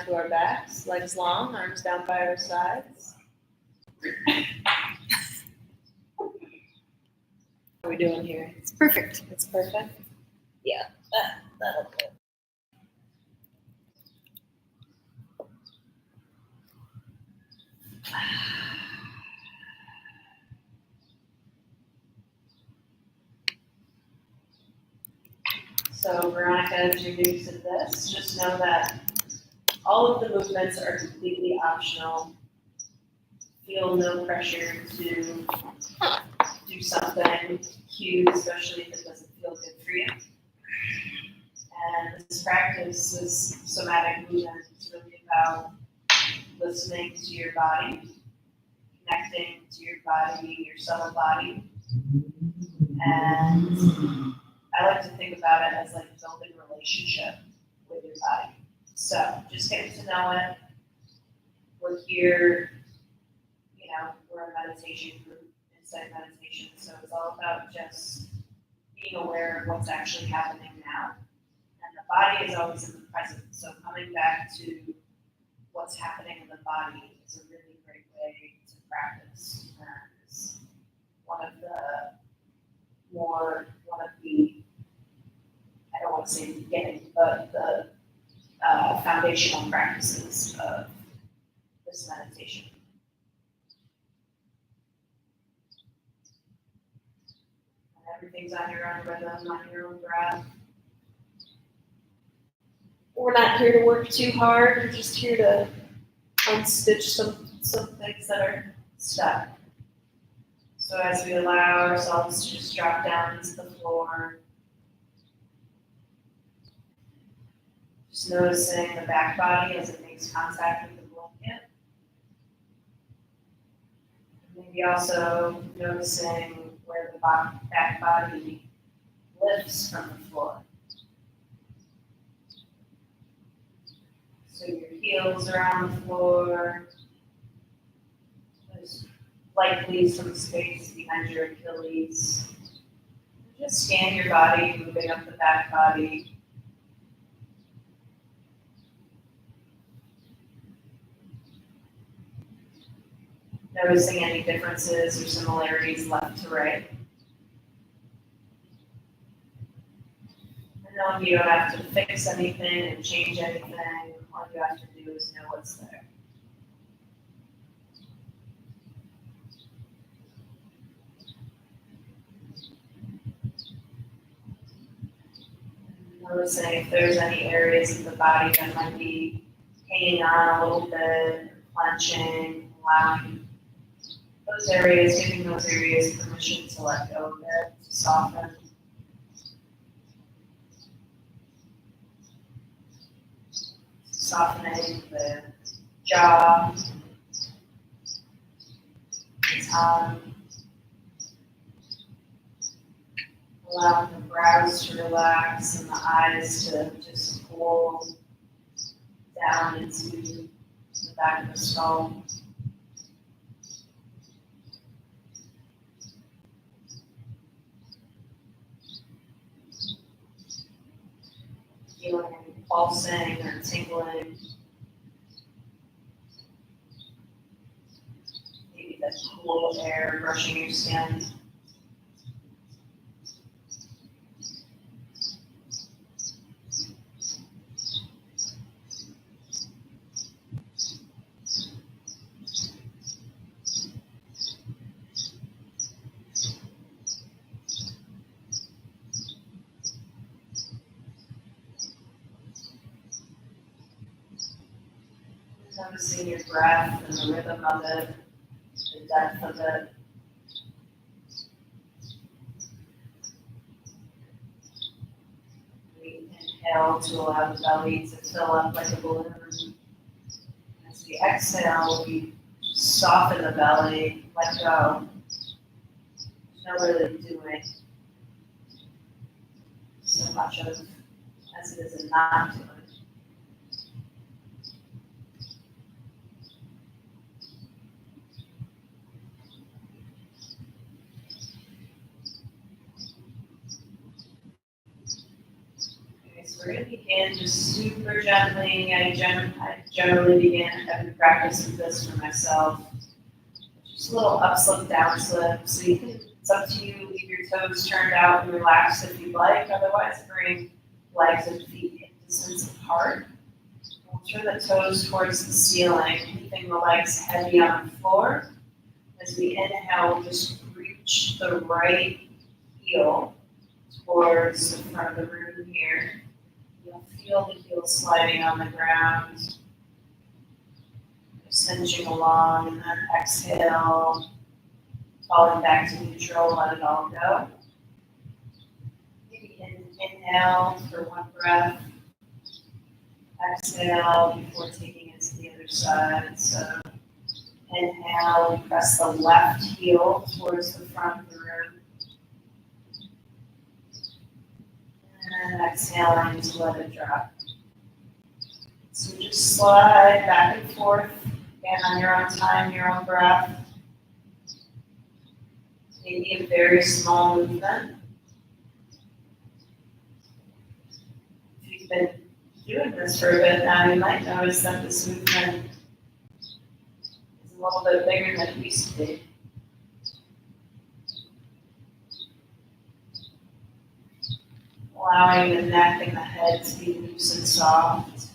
to our backs, legs long, arms down by our sides. How are we doing here? It's perfect. It's perfect? Yeah, that'll do. So Veronica, as you're new to this, just know that all of the movements are completely optional. Feel no pressure to do something cute, especially if it doesn't feel good for you. And this practice, this somatic movement, is really about listening to your body, connecting to your body, your subtle body. And I like to think about it as like building a relationship with your body. So just getting to know it. We're here, we're a meditation group, insight meditation. So it's all about just being aware of what's actually happening now. And the body is always in the present. So coming back to what's happening in the body is a really great way to practice. And it's one of the, I don't want to say the beginning, but the foundational practices of this meditation. And everything's on your own rhythm, on your own breath. We're not here to work too hard. We're just here to unstitch some things that are stuck. So as we allow ourselves to just drop down into the floor, just noticing the back body as it makes contact with the blanket. Maybe also noticing where the back body lifts from the floor. So your heels are on the floor. There's likely some space behind your Achilles. Just scan your body, moving up the back body. Noticing any differences or similarities left to right. And knowing you don't have to fix anything and change anything. All you have to do is know what's there. Noticing if there's any areas of the body that might be hanging on a little bit, clenching, allowing those areas, giving those areas permission to let go of it, to soften. Softening the jaw, the tongue, allowing the brows to relax and the eyes to just pull down into the back of the skull. Feeling any pulsing or tingling. Maybe the cool air brushing your skin. Noticing your breath and the rhythm of it, the depth of it. We inhale to allow the belly to fill up like a balloon. As we exhale, we soften the belly, let go. There's no really doing so much of as it is in not doing. we're going to begin just super gently. I generally begin every practice with this for myself. Just a little up slip, down slip. So you can, it's up to you. Leave your toes turned out and relaxed if you'd like. Otherwise, bring legs and feet hip distance apart. We'll turn the toes towards the ceiling, keeping the legs heavy on the floor. As we inhale, we'll just reach the right heel towards the front of the room here. You'll feel the heel sliding on the ground, cinching along, and then exhale, falling back to neutral, let it all go. Maybe inhale for one breath, exhale before taking it to the other side. So inhale, press the left heel towards the front of the room. And exhaling to let it drop. So just slide back and forth, again on your own time, your own breath. Maybe a very small movement. If you've been doing this for a bit now, you might notice that this movement is a little bit bigger than it used to be. Allowing the neck and the head to be loose and soft.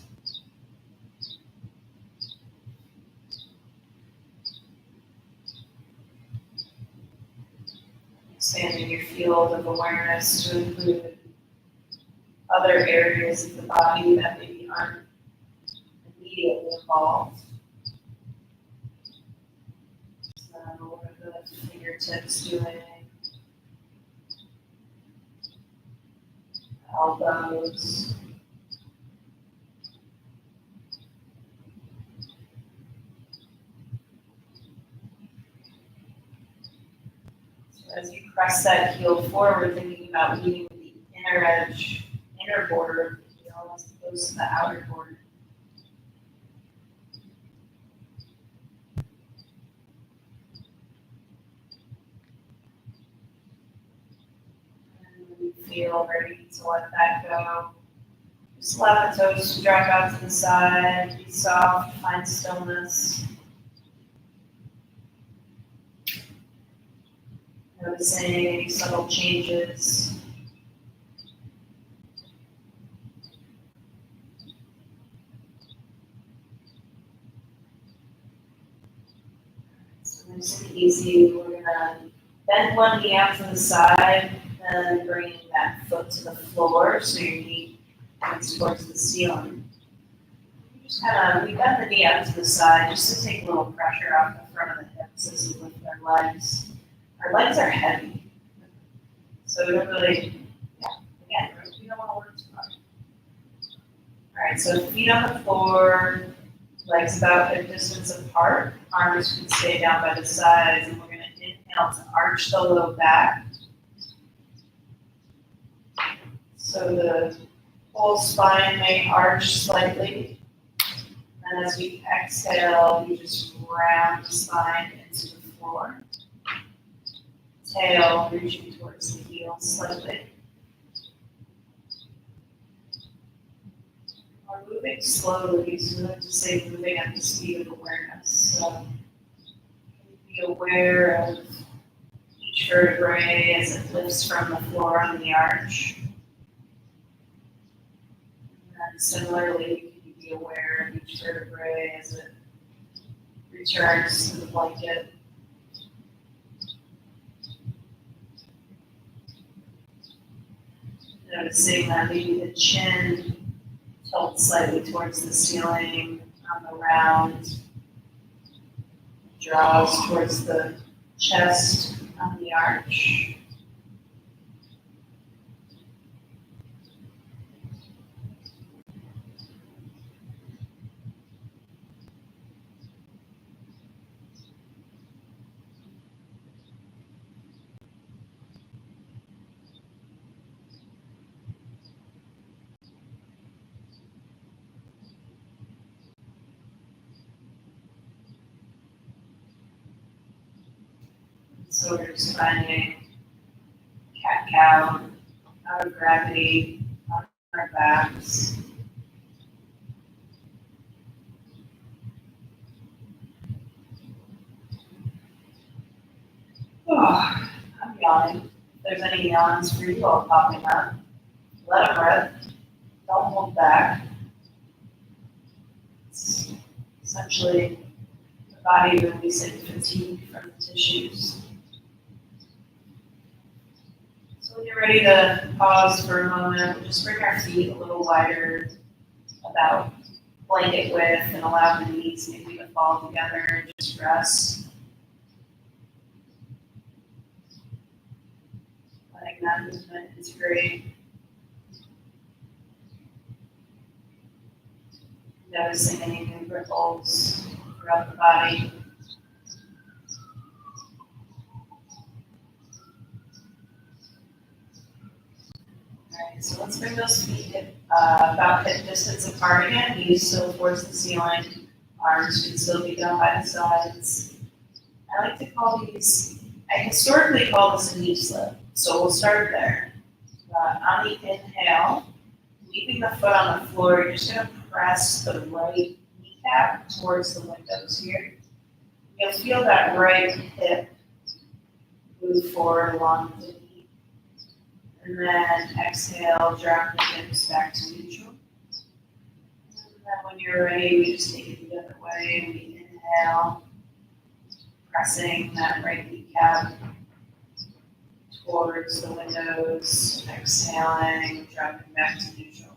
Expanding your field of awareness to include other areas of the body that maybe aren't immediately involved. So what are the fingertips doing? Elbows. So as you press that heel forward, thinking about leading with the inner edge, inner border of the heel as opposed to the outer border. And when you feel ready to let that go, just allow the toes to drop out to the side, be soft, find stillness. Noticing any subtle changes. So nice and easy, we're going to bend one knee out to the side and bringing that foot to the floor so your knee points towards the ceiling. Just we bend the knee out to the side just to take a little pressure off the front of the hips as we lift our legs. Our legs are heavy, so we don't really, again, we don't want to work too hard. All right, so feet on the floor, legs about a distance apart, arms can stay down by the sides, and we're going to inhale to arch the low back. So the whole spine may arch slightly. And as we exhale, we just round the spine into the floor. Tail reaching towards the heel slightly. We're moving slowly, so we like to say moving at the speed of awareness. So be aware of each vertebrae as it lifts from the floor on the arch. And similarly, you can be aware of each vertebrae as it returns to the blanket. Noticing that maybe the chin tilts slightly towards the ceiling on the round, draws towards the chest on the arch. So we're just finding cat-cow, out of gravity, on our backs. Oh, I'm yawning. If there's any yawns for you all popping up, let them rip. Don't hold back. It's essentially the body releasing fatigue from the tissues. So when you're ready to pause for a moment, we'll just bring our feet a little wider, about blanket width, and allow the knees maybe to fall together and just rest. Letting that movement integrate. Noticing any new ripples throughout the body. Alright, so let's bring those feet about hip distance apart again. Knees still towards the ceiling. Arms can still be done by the sides. I like to call these, I historically call this a knee slip. So we'll start there. On the inhale, leaving the foot on the floor, you're just going to press the right kneecap towards the windows here. You'll feel that right hip move forward along the knee. And then exhale, drop the hips back to neutral. And then when you're ready, we just take it the other way. We inhale, pressing that right kneecap towards the windows, exhaling, dropping back to neutral.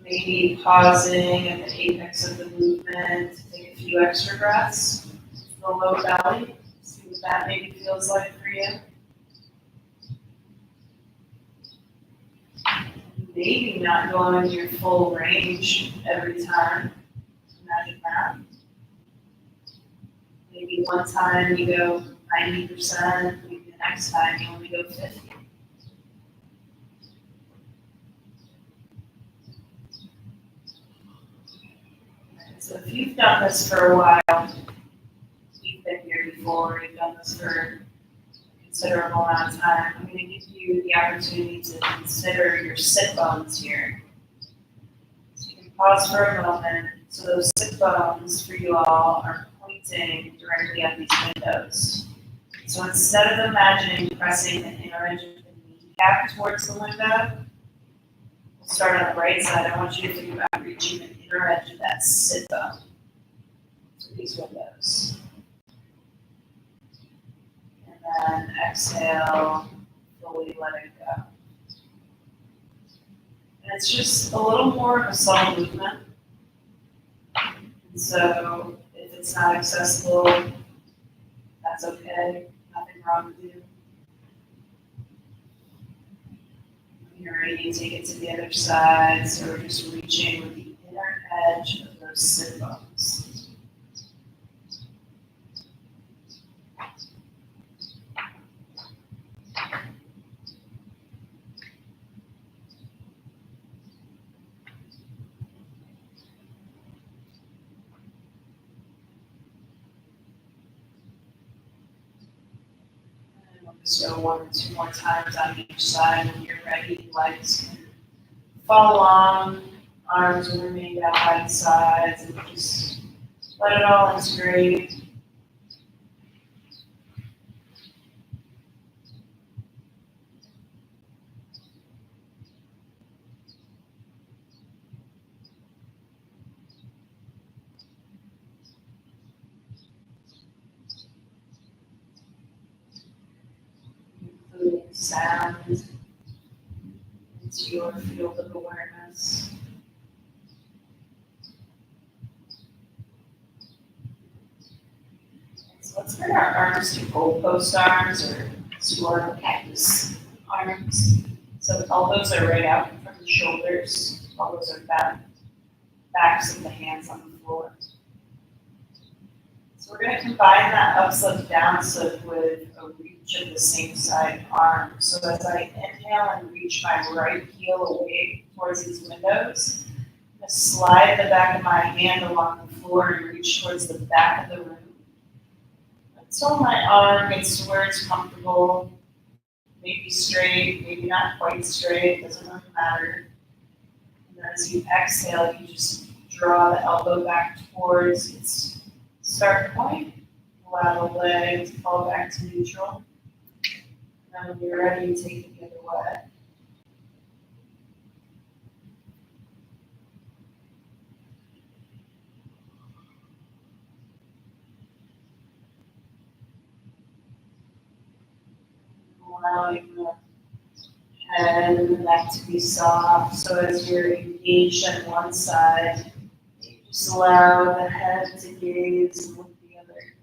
Maybe pausing at the apex of the movement, take a few extra breaths, the low belly, see what that maybe feels like for you. Maybe not going your full range every time. Imagine that. Maybe one time you go 90%, maybe the next time you only go 50%. So if you've done this for a while, you've been here before, you've done this for a considerable amount of time, I'm going to give you the opportunity to consider your sit bones here. So you can pause for a moment. So those sit bones for you all are pointing directly at these windows. So instead of imagining pressing the inner edge of the kneecap towards the window, we'll start on the right side. I want you to think about reaching the inner edge of that sit bone to these windows. And then exhale, fully let it go. And it's just a little more of a subtle movement. And so if it's not accessible, that's okay. Nothing wrong with you. When you're ready, take it to the other side. So we're just reaching with the inner edge of those sit bones. Just go one or two more times on each side. When you're ready, legs can follow along, arms will remain down by the sides, and just let it all integrate. Including sound into your field of awareness. So let's bring our arms to goalpost arms or sword or cactus arms. So the elbows are right out from the shoulders. Elbows are bent. Backs of the hands on the floor. So we're going to combine that upslip, downslip with a reach of the same side arm. So as I inhale and reach my right heel away towards these windows, I'm going to slide the back of my hand along the floor and reach towards the back of the room until my arm gets to where it's comfortable. maybe straight, maybe not quite straight, doesn't really matter. And then as you exhale, you just draw the elbow back towards its start point. Allow the leg to fall back to neutral. And when you're ready, take it the other way. Allowing the head and the neck to be soft. So as you're engaged on one side, you just allow the head to gaze with the other.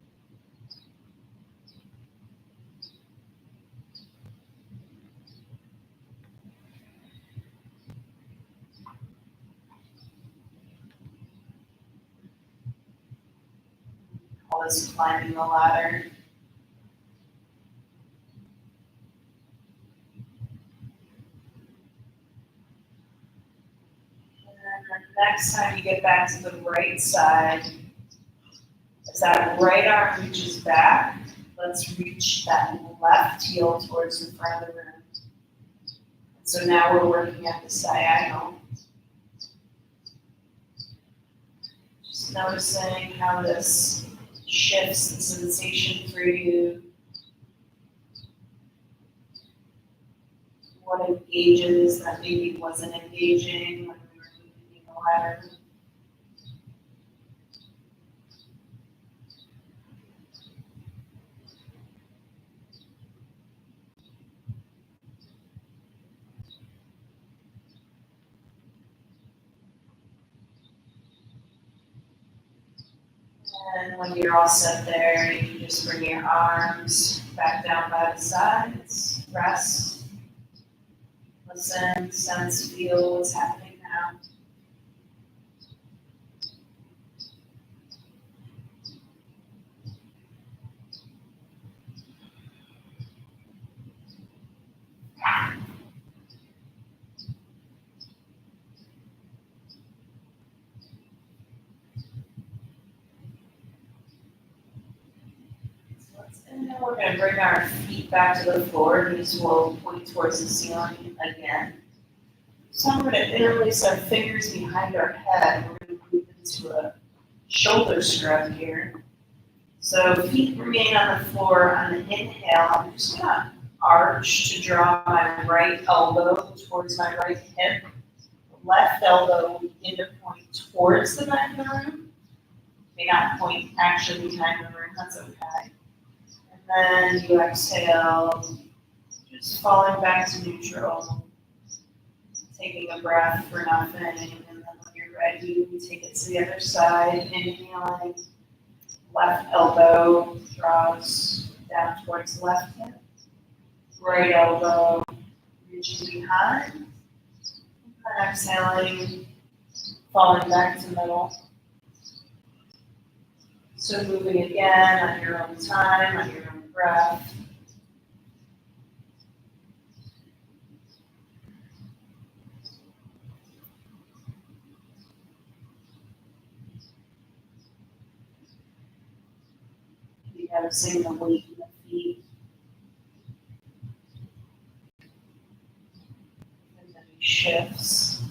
Call this climbing the ladder. Next time you get back to the right side, as that right arm reaches back, let's reach that left heel towards the front of the room. So now we're working at this diagonal. Just noticing how this shifts the sensation for you. What engages that maybe wasn't engaging when we were moving the ladder. And when you're all set there, you can just bring your arms back down by the sides, rest, listen, sense, feel what's happening now. And then we're going to bring our feet back to the floor. These will point towards the ceiling again. So I'm going to interlace our fingers behind our head. We're going to move into a shoulder scrub here. So feet remain on the floor. On the inhale, I'm just going to arch to draw my right elbow towards my right hip. Left elbow will begin to point towards the back of the room. May not point actually behind the room, that's okay. And then you exhale, just falling back to neutral, taking a breath for nothing, and then when you're ready, we take it to the other side, inhaling, left elbow draws down towards the left hip, right elbow reaching behind, and exhaling, falling back to middle. So moving again on your own time, on your own breath. Noticing the weight in the feet. And then he shifts.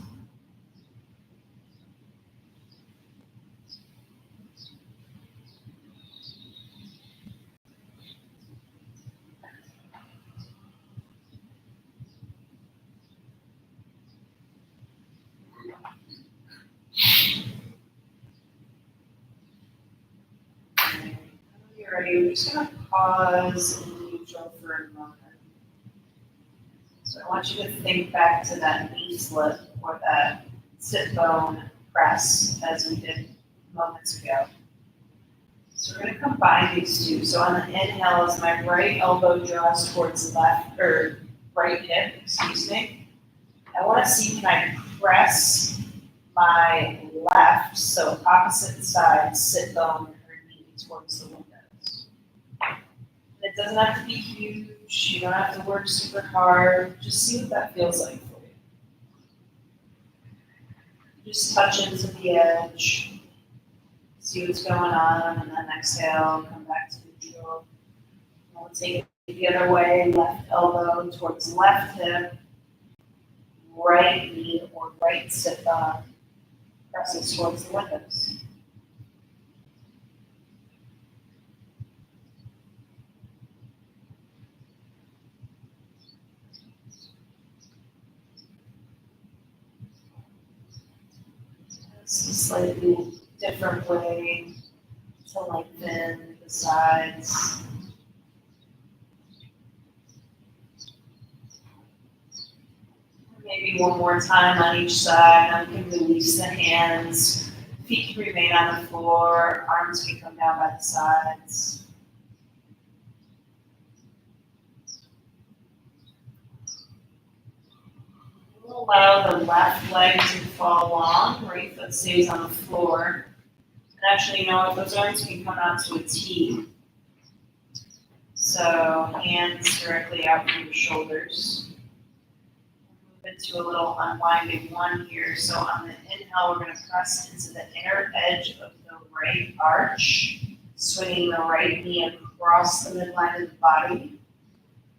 Ready, we're just going to pause in neutral for a moment. So I want you to think back to that knee slip or that sit bone press as we did moments ago. So we're going to combine these two. So on the inhale, as my right elbow draws towards the left, or right hip, excuse me, I want to see, can I press my left, so opposite side, sit bone or knee towards the window. It doesn't have to be huge. You don't have to work super hard. Just see what that feels like for you. Just touch into the edge. See what's going on, and then exhale, come back to neutral. And we'll take it the other way, left elbow towards left hip, right knee or right sit bone presses towards the windows. It's a slightly different way to lengthen the sides. Maybe one more time on each side. Now we can release the hands. Feet can remain on the floor. Arms can come down by the sides. We'll allow the left leg to fall long. Right foot stays on the floor. And actually, you know what? Those arms can come out to a T. So hands directly out from your shoulders. Move into a little unwinding one here. So on the inhale, we're going to press into the inner edge of the right arch, swinging the right knee across the midline of the body.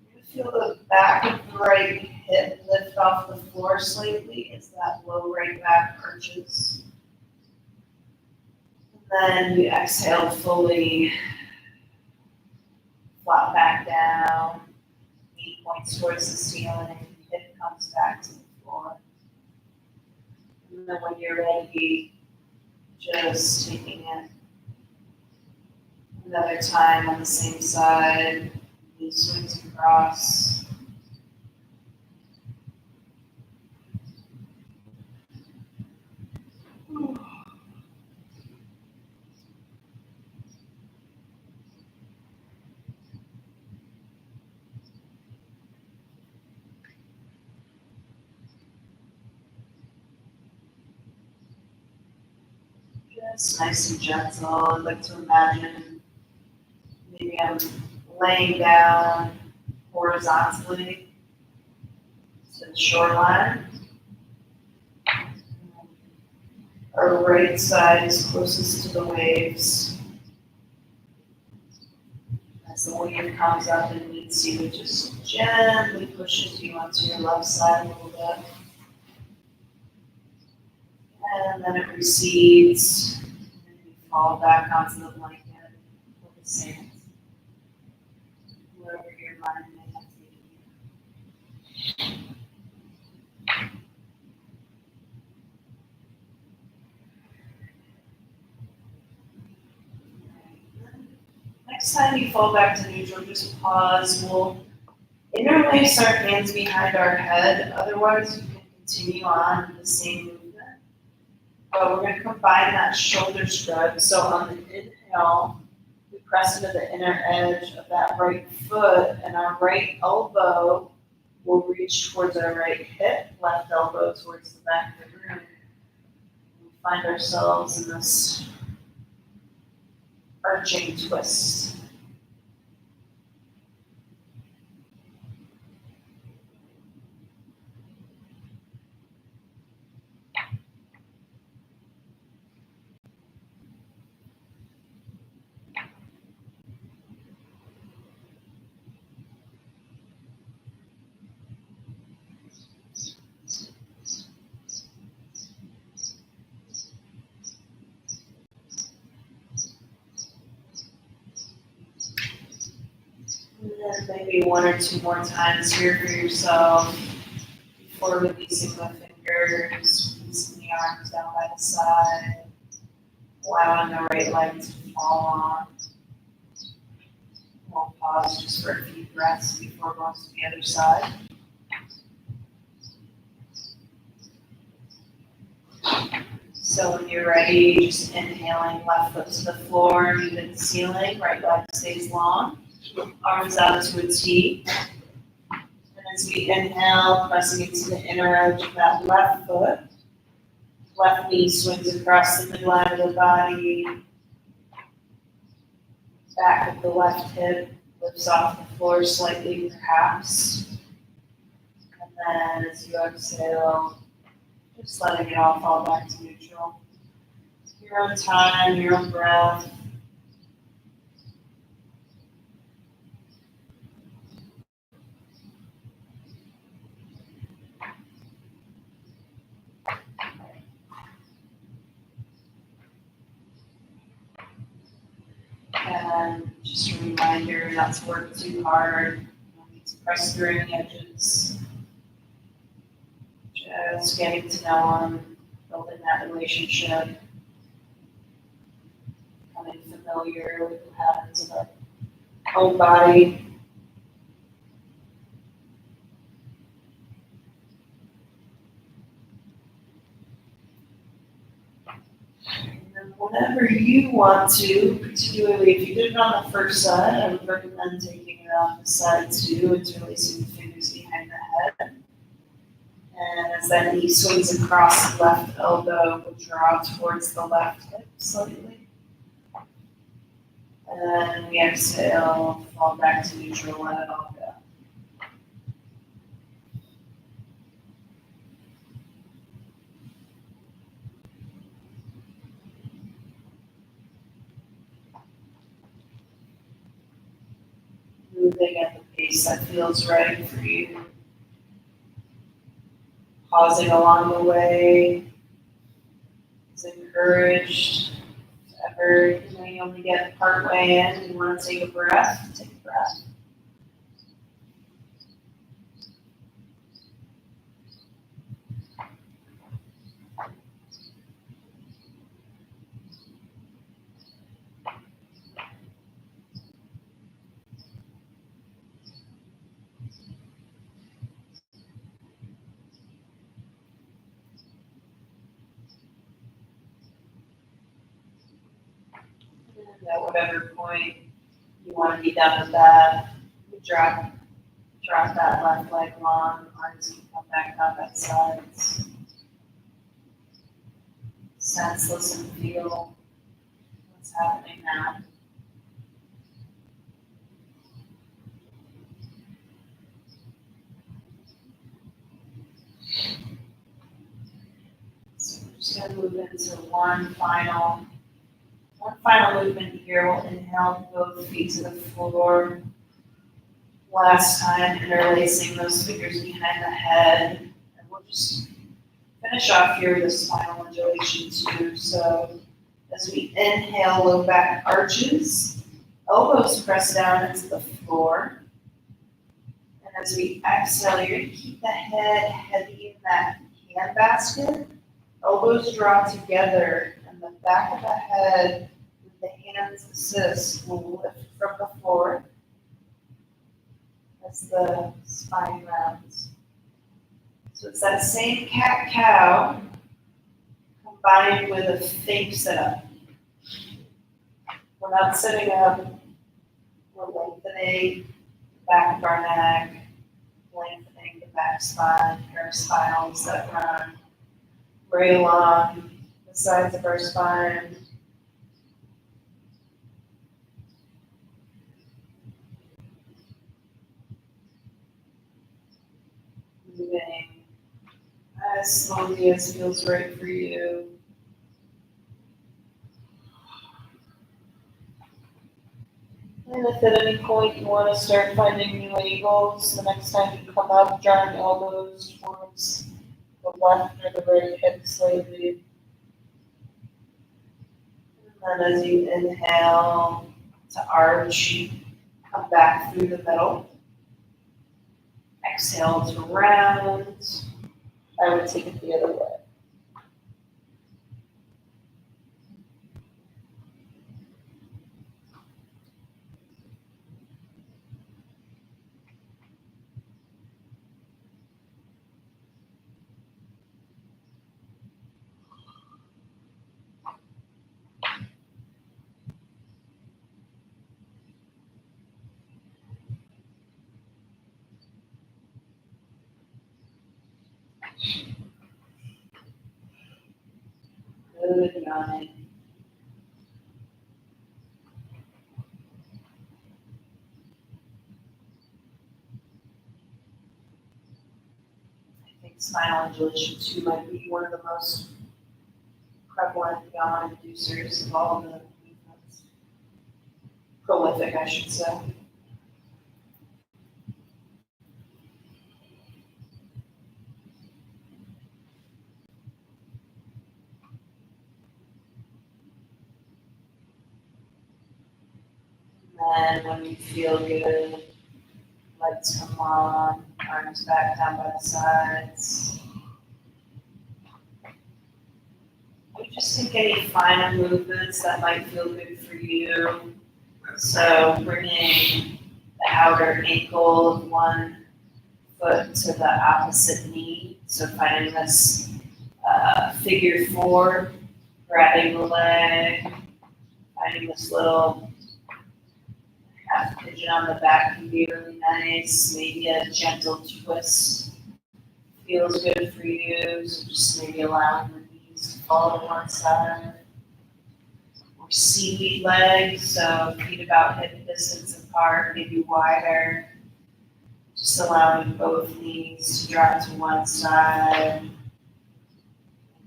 You're going to feel the back of the right hip lift off the floor slightly as that low right back arches. And then you exhale fully. Flat back down, knee points towards the ceiling, hip comes back to the floor. And then when you're ready, just taking it another time on the same side, knee swings across. Just nice and gentle. I'd like to imagine maybe I'm laying down horizontally to the shoreline. Our right side is closest to the waves. As the wave comes up and meets you, it just gently pushes you onto your left side a little bit. And then it recedes, and you fall back onto the blanket or the sand, wherever your mind may have taken you. Next time you fall back to neutral, just pause. We'll interlace our hands behind our head, otherwise you can continue on the same movement. But we're going to combine that shoulder shrug. So on the inhale, we press into the inner edge of that right foot, and our right elbow will reach towards our right hip, left elbow towards the back of the room. We find ourselves in this arching twist. And then maybe one or two more times here for yourself before releasing the fingers, releasing the arms down by the side, allowing the right leg to fall on. We'll pause just for a few breaths before going to the other side. So when you're ready, just inhaling, left foot to the floor, knee to the ceiling, right leg stays long. Arms out to a T. And as we inhale, pressing into the inner edge of that left foot. Left knee swings across the midline of the body. Back of the left hip lifts off the floor slightly, perhaps. And then as you exhale, just letting it all fall back to neutral. Your own time, your own breath. And just a reminder not to work too hard. You don't need to press through any edges. Just getting to know them, building that relationship, becoming familiar with the patterns of our own body. Whenever you want to, particularly if you did it on the first side, I would recommend taking it on the side too. It's releasing the fingers behind the head. And as that knee swings across the left elbow, we'll draw towards the left hip slightly. And then we exhale, fall back to neutral, let it all go. Moving at the pace that feels right for you. Pausing along the way is encouraged. If ever you only get part way in and you want to take a breath, take a breath. And at whatever point you want to be done with that, you drop that left leg long, arms can come back up at sides. Sense, listen, feel what's happening now. So we're just going to move into one final movement here. We'll inhale, both feet to the floor. Last time, interlacing those fingers behind the head. And we'll just finish off here with a spinal undulation too. So as we inhale, low back arches, elbows press down into the floor. And as we exhale, you're going to keep the head heavy in that hand basket. Elbows draw together, and the back of the head with the hands assist will lift from the floor as the spine rounds. So it's that same cat-cow combined with a fake sit-up. We're not sitting up, we're lengthening the back of our neck, lengthening the back spine, paraspinals that run right along the sides of our spine. Moving as slowly as feels right for you. And if at any point you want to start finding new angles, the next time you come up, drawing elbows towards the left or the right hip slightly. And then as you inhale to arch, come back through the middle. Exhale to round. I would take it the other way. Good yawning. I think spinal undulation 2 might be one of the most prevalent yawn inducers of all the movements. Prolific, I should say. then when you feel good, legs come on, arms back down by the sides. You just take any final movements that might feel good for you. So bringing the outer ankle of one foot to the opposite knee. So finding this figure four, grabbing the leg, finding this little half pigeon on the back can be really nice. Maybe a gentle twist feels good for you. So just maybe allowing the knees to fall to one side. Or seaweed legs, so feet about hip distance apart, maybe wider. Just allowing both knees to drop to one side. And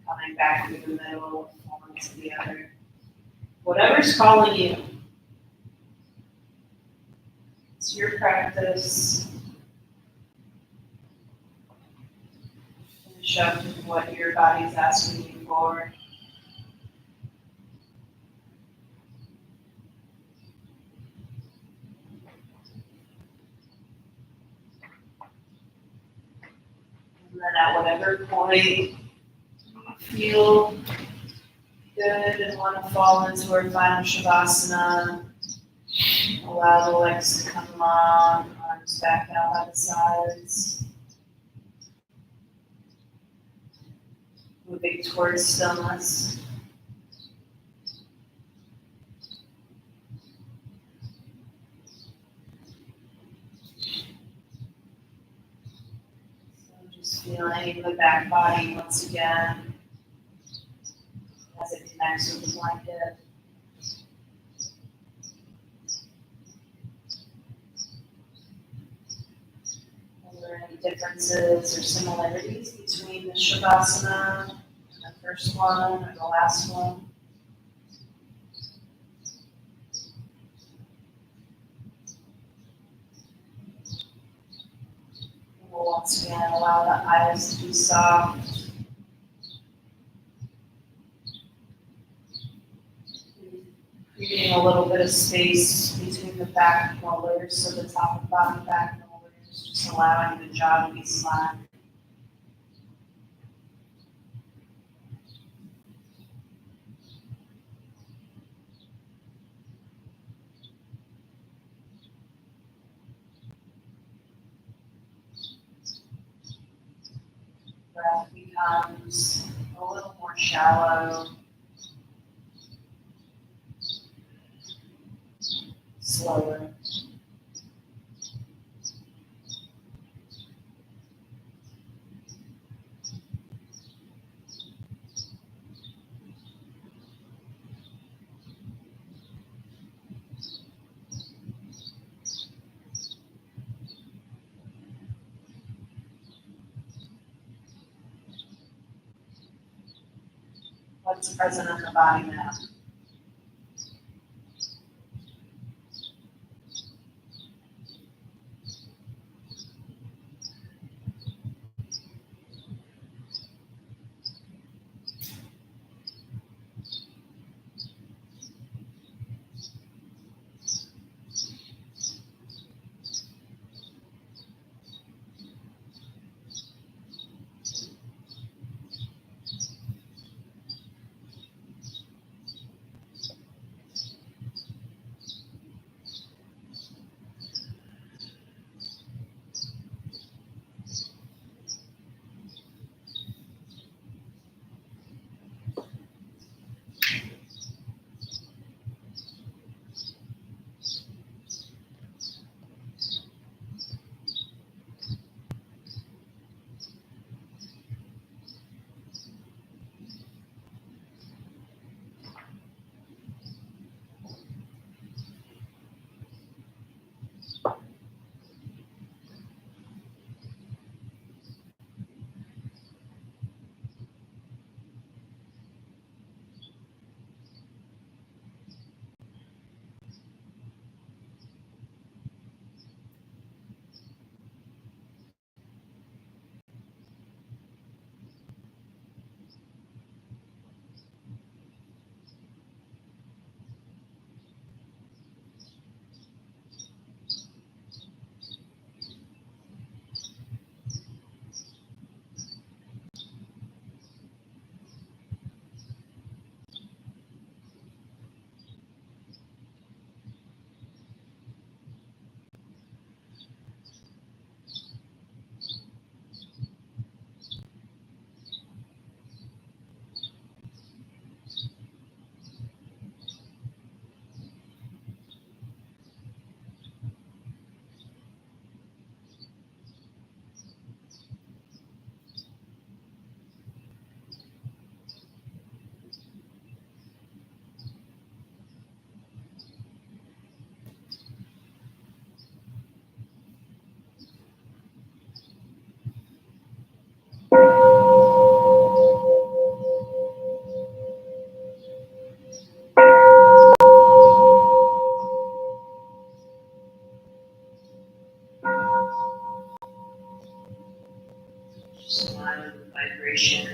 coming back through the middle, falling to the other. Whatever's calling you. It's your practice. Finish up with what your body's asking you for. And then at whatever point you feel good and want to fall into our final Shavasana, allow the legs to come long, arms back down by the sides. Moving towards stillness. So just feeling the back body once again as it connects with the blanket. Are there any differences or similarities between the Shavasana and the first one or the last one? And we'll once again allow the eyes to be soft. Creating a little bit of space between the back molars, so the top and bottom back molars, just allowing the jaw to be slack. Breath becomes a little more shallow, slower. What's present in the body now?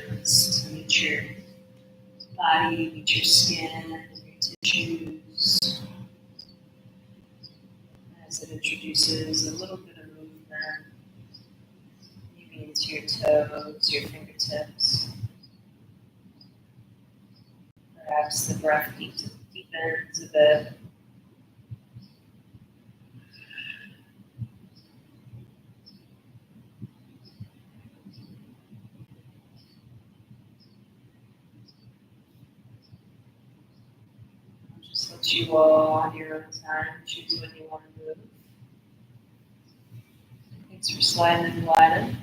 emotions, to meet your body, meet your skin, your tissues, as it introduces a little bit of movement, maybe into your toes, your fingertips. Perhaps the breath deepens a bit. Just let you all on your own time choose when you want to move. Thanks for sliding and gliding.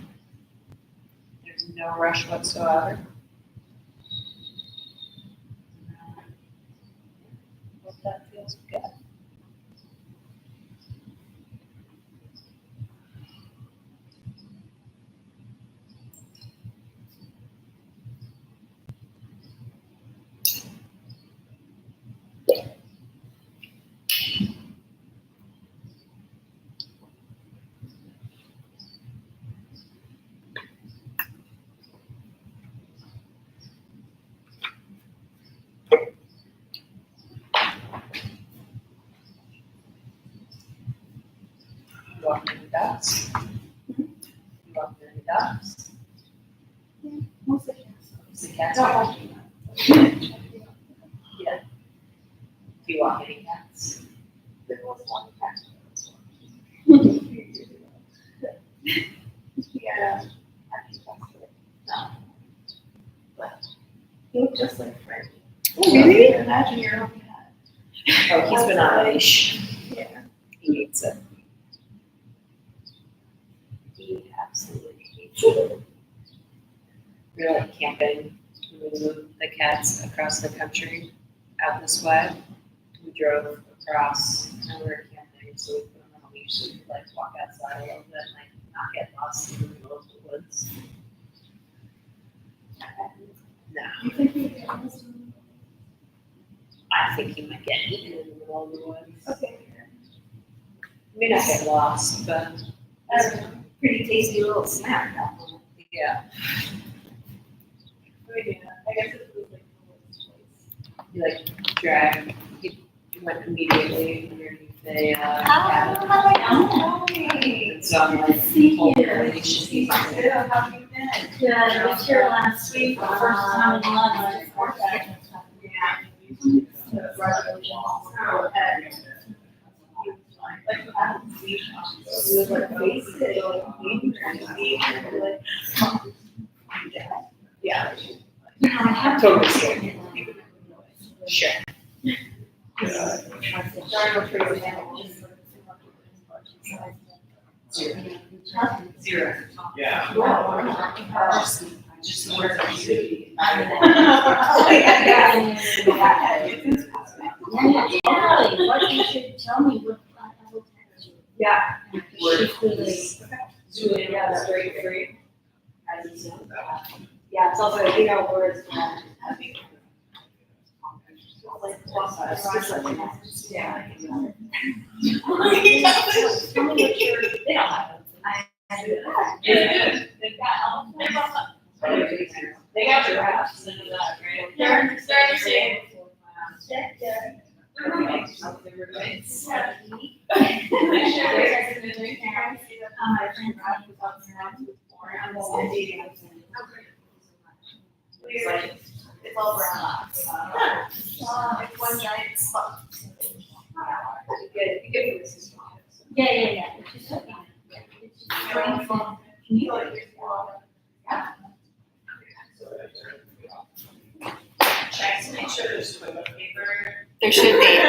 There's no rush whatsoever. Hope that feels good. You walk in the dots. You walk in the dots. Mostly cats. The cats. Yeah. Do you walk any cats? There was one cat. Yeah, I think that's it. No. But he looked just like Freddy. Oh, really? Imagine your own cat. Oh, he's been on a leash. Yeah. He needs it. He absolutely needs it. We were like camping. We moved the cats across the country out this way. We drove across and we were camping, so we put them on a leash so we could like walk outside a little bit and like not get lost in the middle of the woods. No, You think he was? I think he might get eaten in the middle of the woods. Okay. May not get lost, but That's a pretty tasty little snack. That one. yeah, I guess it was like he like dragged. He went immediately underneath a cat. Hi. And so I'm like, See holding you. the leash and he's How like, have you been? Good, I was here last week, the first time in London. Yeah. totally scared. Sure. Zero. Yeah. Just the words of beauty. Yeah, what you should tell me, what I will text you. Yeah. She's really, Julian, yeah, that's very free. As you said. Yeah, it's also, you know, words that yeah. tell me what you're, They don't have them. I do that. Yeah. They've got, they got giraffes and that, right? They're the same. they're roommates. They're roommates. Yeah. It's all brown. It's one giant spot. You get this as well. Yeah. It's just okay. It's just very fun. Check to make sure there's toilet paper. There should be.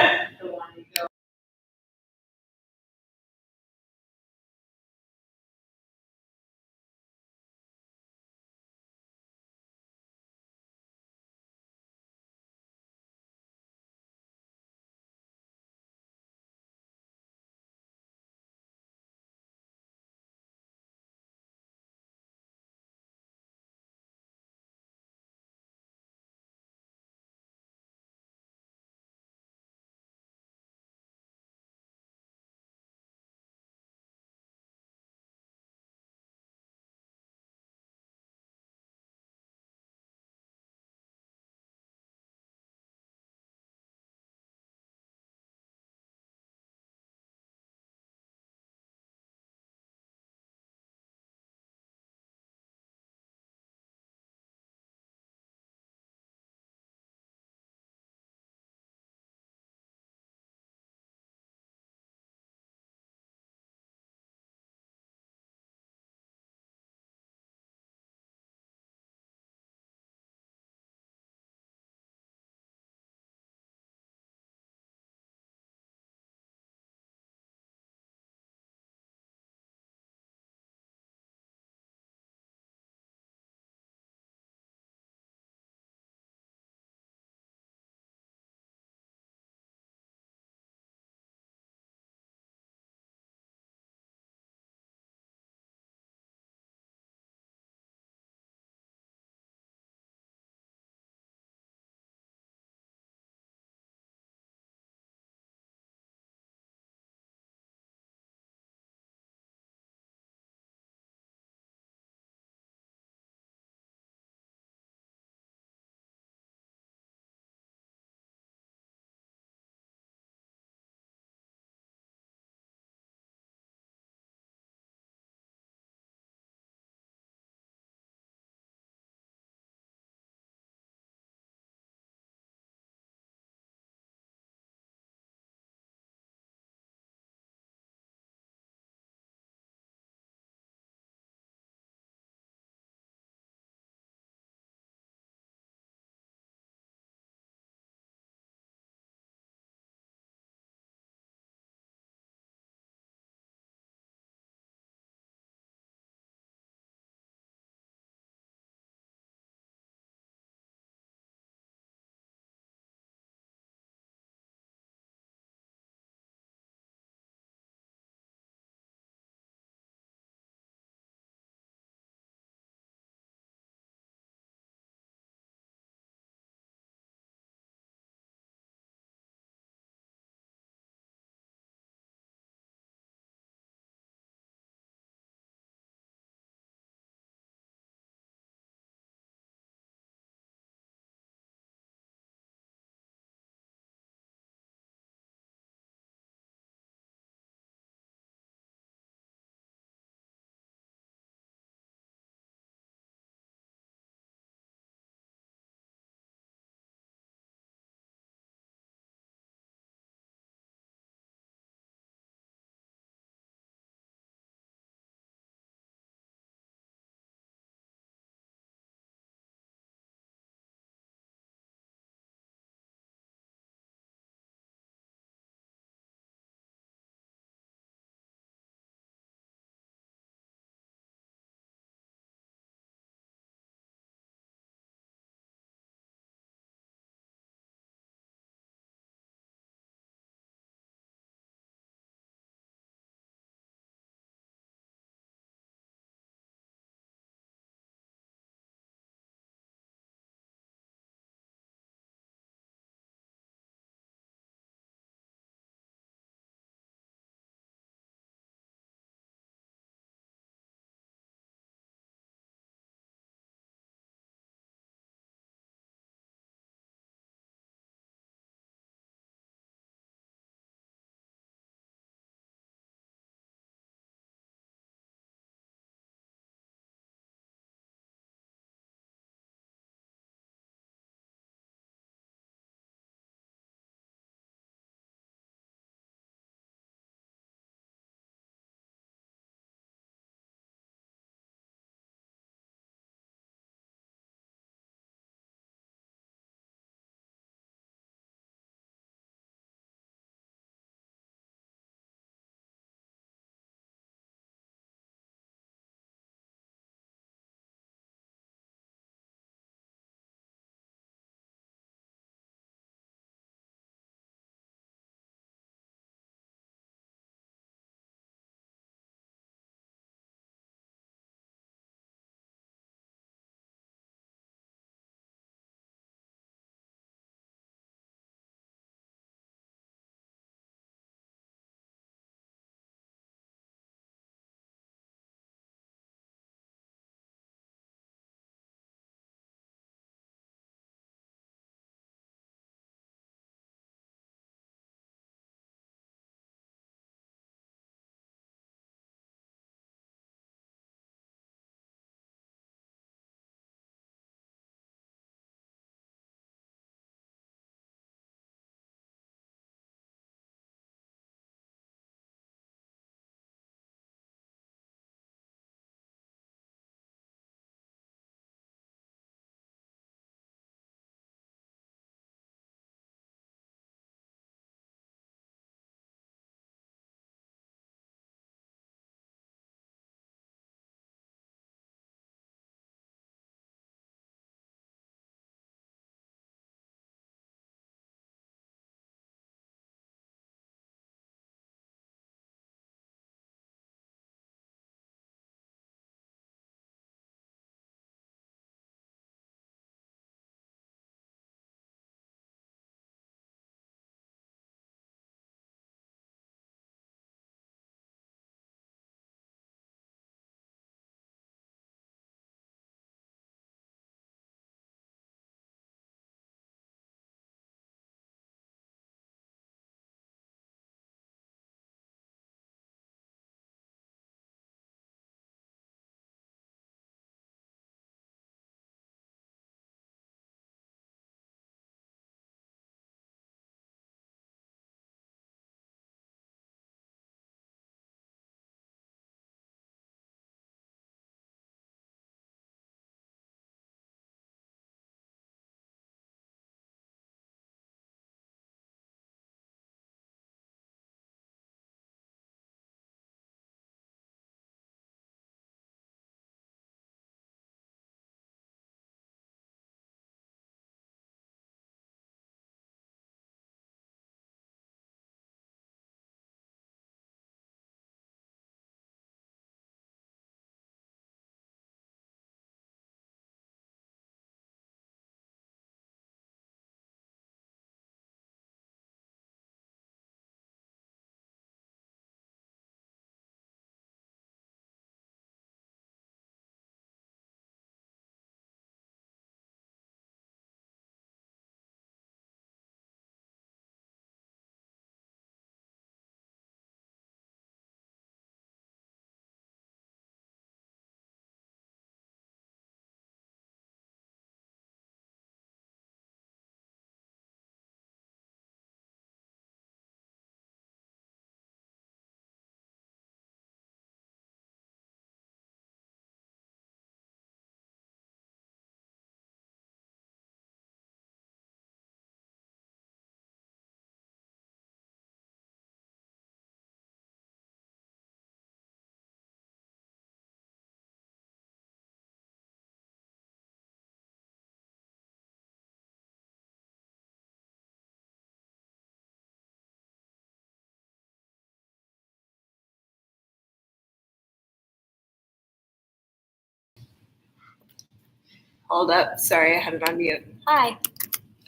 Hold up. Sorry, I had it on mute. Hi.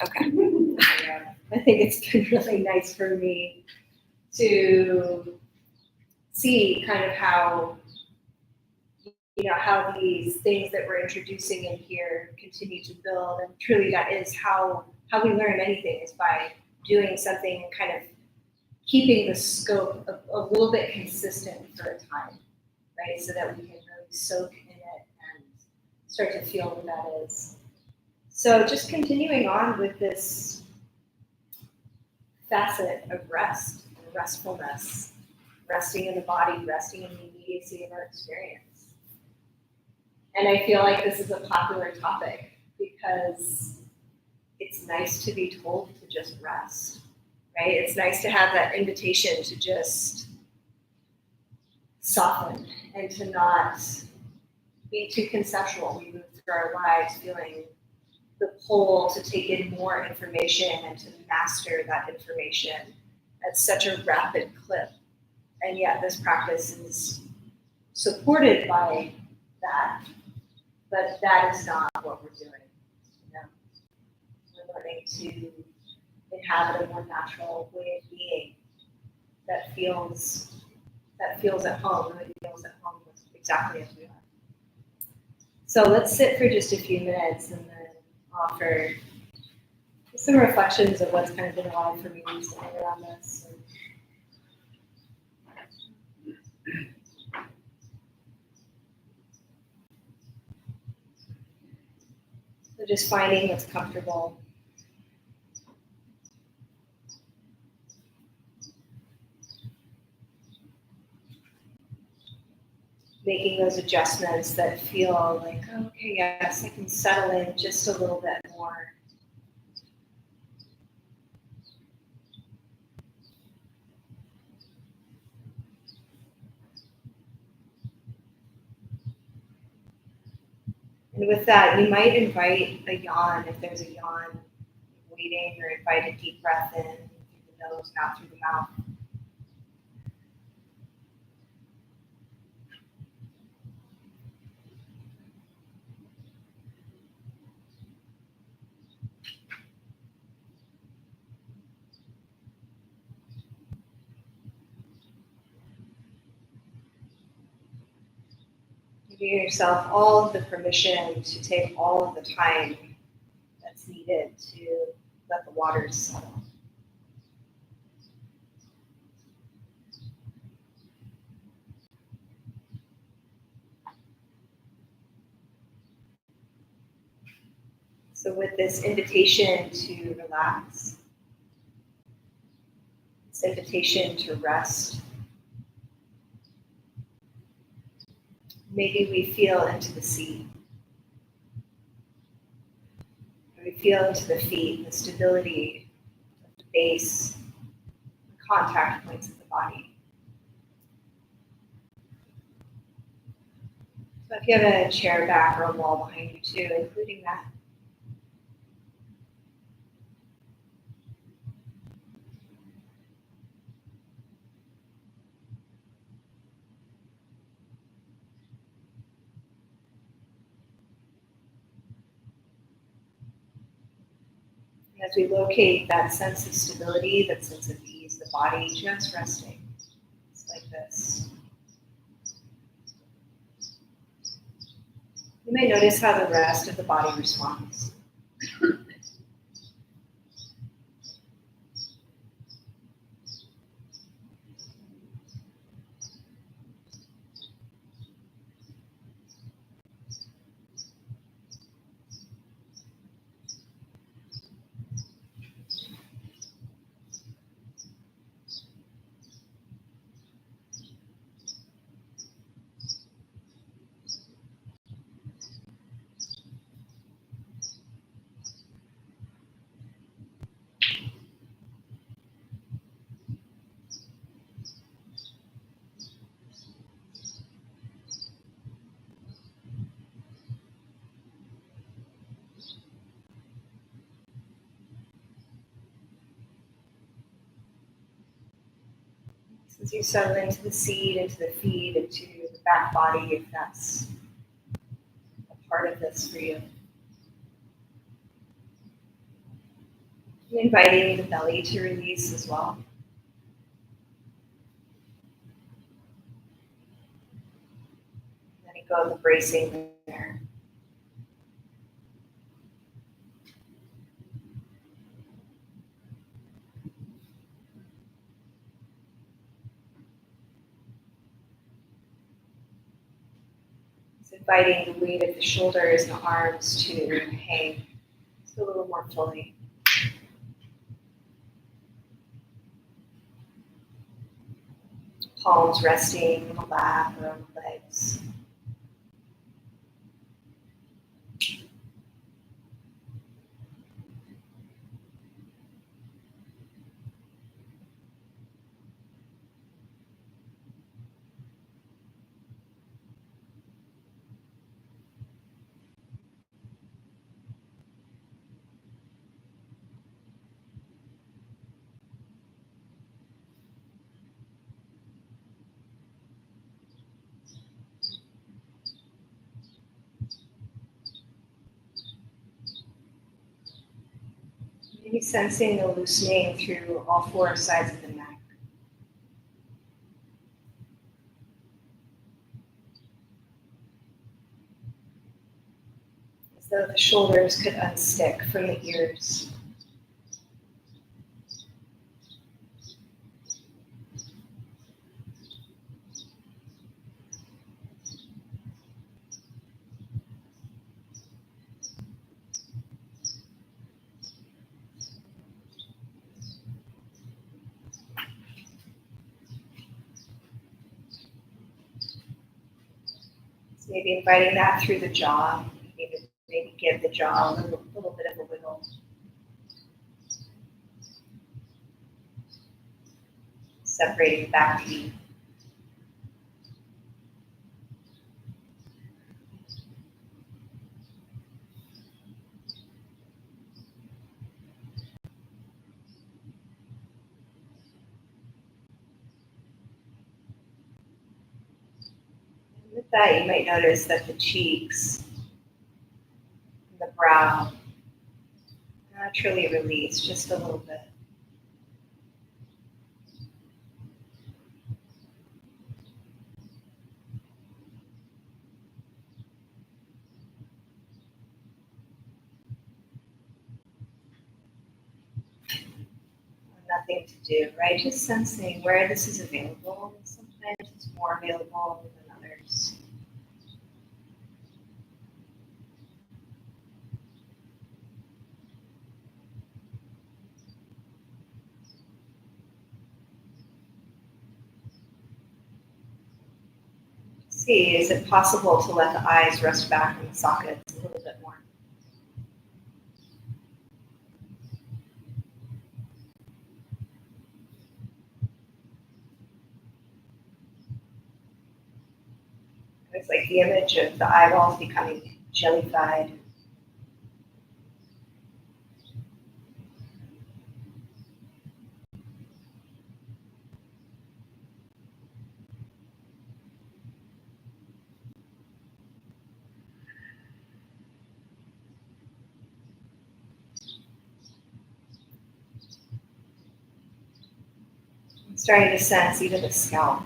Okay. I think it's been really nice for me to see kind of how, how these things that we're introducing in here continue to build. And truly that is how we learn anything, is by doing something, kind of keeping the scope a little bit consistent for a time, right? So that we can really soak in it and start to feel what that is. So just continuing on with this facet of rest and restfulness, resting in the body, resting in the immediacy of our experience. And I feel like this is a popular topic because it's nice to be told to just rest, right? It's nice to have that invitation to just soften and to not be too conceptual. We move through our lives feeling the pull to take in more information and to master that information at such a rapid clip. And yet this practice is supported by that, but that is not what we're doing. We're learning to inhabit a more natural way of being that feels at home, really feels at home with exactly as we are. So let's sit for just a few minutes and then offer some reflections of what's kind of been alive for me recently around this. So just finding what's comfortable. Making those adjustments that feel like, oh, okay, yes, I can settle in just a little bit more. And with that, you might invite a yawn if there's a yawn waiting, or invite a deep breath in through the nose, not through the mouth. Giving yourself all of the permission to take all of the time that's needed to let the waters settle. So with this invitation to relax, this invitation to rest, maybe we feel into the seat. We feel into the feet, the stability of the base, the contact points of the body. So if you have a chair back or a wall behind you too, including that. As we locate that sense of stability, that sense of ease, the body just resting. It's like this. You may notice how the rest of the body responds. As you settle into the seat, into the feet, into the back body, if that's a part of this for you. Inviting the belly to release as well. Letting go of the bracing there. It's inviting the weight of the shoulders and the arms to hang just a little more fully. Palms resting on the lap or on the legs. Maybe sensing the loosening through all four sides of the neck. As though the shoulders could unstick from the ears. So maybe inviting that through the jaw. Maybe give the jaw a little bit of a wiggle. Separating the back feet. And with that, you might notice that the cheeks, the brow, naturally release just a little bit. Nothing to do, right? Just sensing where this is available. Sometimes it's more available than others. See, is it possible to let the eyes rest back in the sockets a little bit more? It's like the image of the eyeballs becoming jellified. I'm starting to sense even the scalp.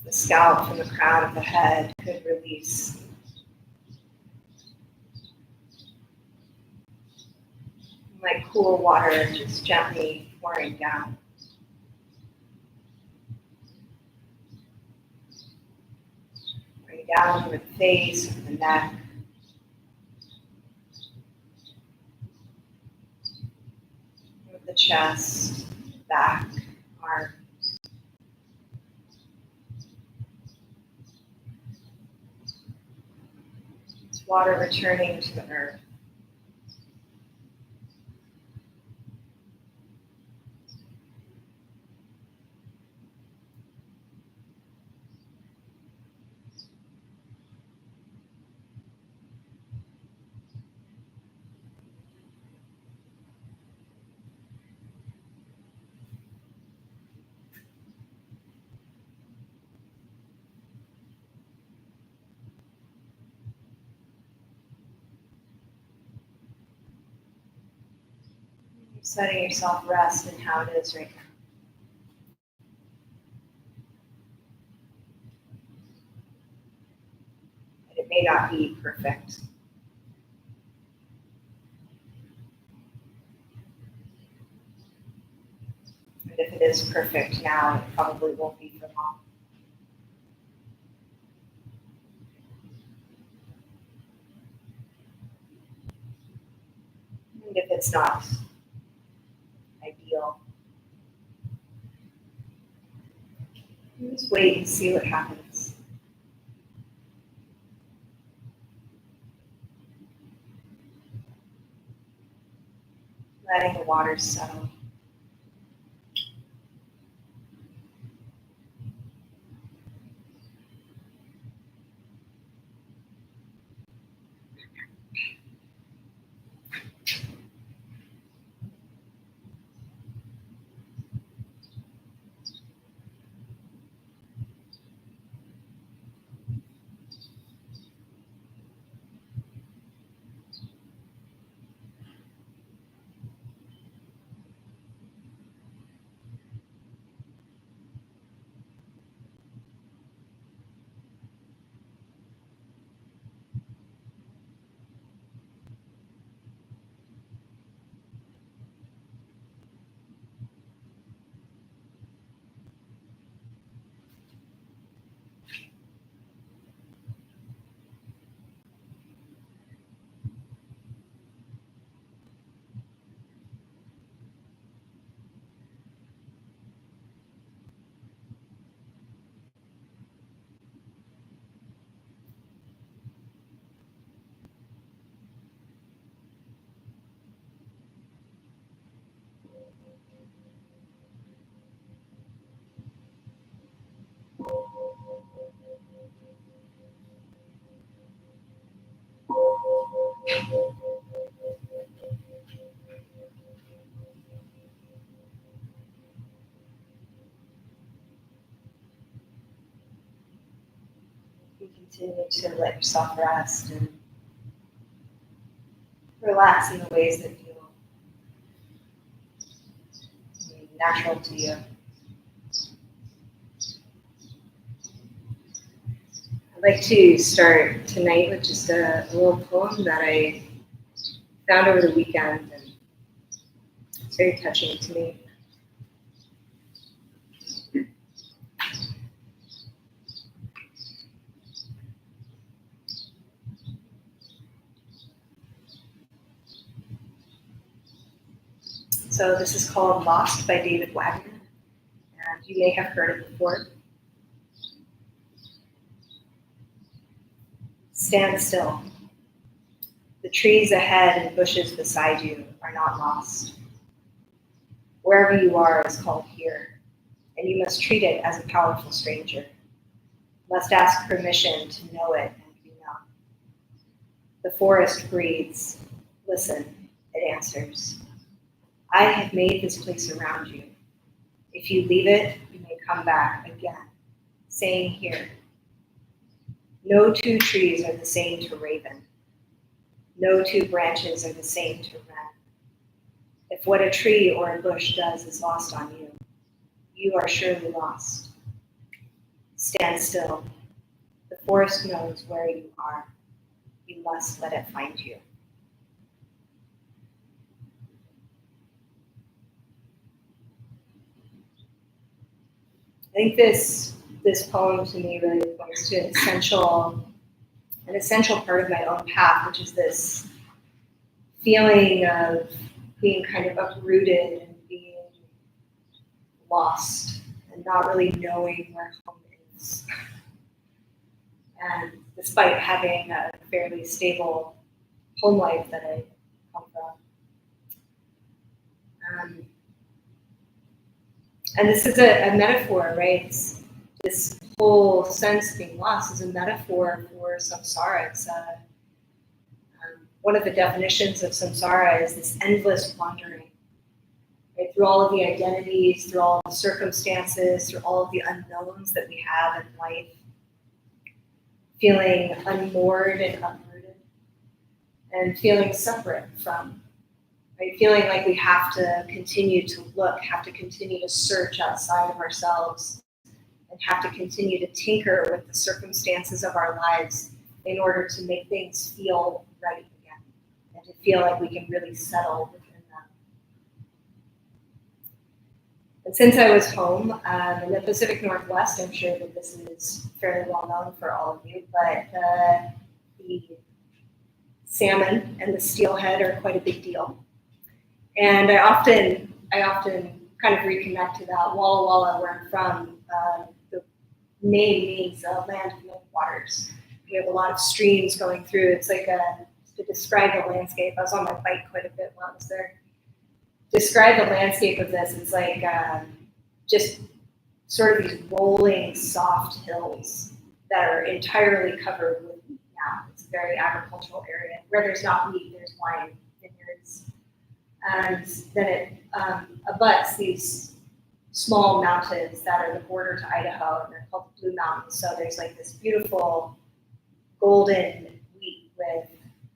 The scalp from the crown of the head could release. Like cool water just gently pouring down. Pouring down over the face, over the neck. Over the chest, back, arms. It's water returning to the earth. Just letting yourself rest in how it is right now. And it may not be perfect. And if it is perfect now, it probably won't be for long. And if it's not ideal, just wait and see what happens. Letting the water settle. You continue to let yourself rest and relax in the ways that feel natural to you. I'd like to start tonight with just a little poem that I found over the weekend, and it's very touching to me. So this is called Lost by David Wagner, and you may have heard it before. Stand still. The trees ahead and bushes beside you are not lost. Wherever you are is called here, and you must treat it as a powerful stranger. Must ask permission to know it and be known. The forest breathes. Listen, it answers. I have made this place around you. If you leave it, you may come back again, saying here. No two trees are the same to raven. No two branches are the same to wren. If what a tree or a bush does is lost on you, you are surely lost. Stand still. The forest knows where you are. You must let it find you. I think this poem to me really points to an essential part of my own path, which is this feeling of being kind of uprooted and being lost and not really knowing where home is. And despite having a fairly stable home life that I come from. And this is a metaphor, right? This whole sense of being lost is a metaphor for samsara. It's one of the definitions of samsara is this endless wandering, right? Through all of the identities, through all of the circumstances, through all of the unknowns that we have in life, feeling unmoored and uprooted, and feeling separate from right? Feeling like we have to continue to look, have to continue to search outside of ourselves, and have to continue to tinker with the circumstances of our lives in order to make things feel right again, and to feel like we can really settle within them. And since I was home in the Pacific Northwest, I'm sure that this is fairly well known for all of you, but the salmon and the steelhead are quite a big deal. And I often kind of reconnect to that. Walla Walla, where I'm from, the name means land of many waters. We have a lot of streams going through. It's like to describe the landscape. I was on my bike quite a bit while I was there. Describe the landscape of this. It's like just sort of these rolling, soft hills that are entirely covered with wheat now. It's a very agricultural area. Where there's not wheat, there's wine vineyards. And then it abuts these small mountains that are the border to Idaho, and they're called the Blue Mountains. So there's like this beautiful golden wheat with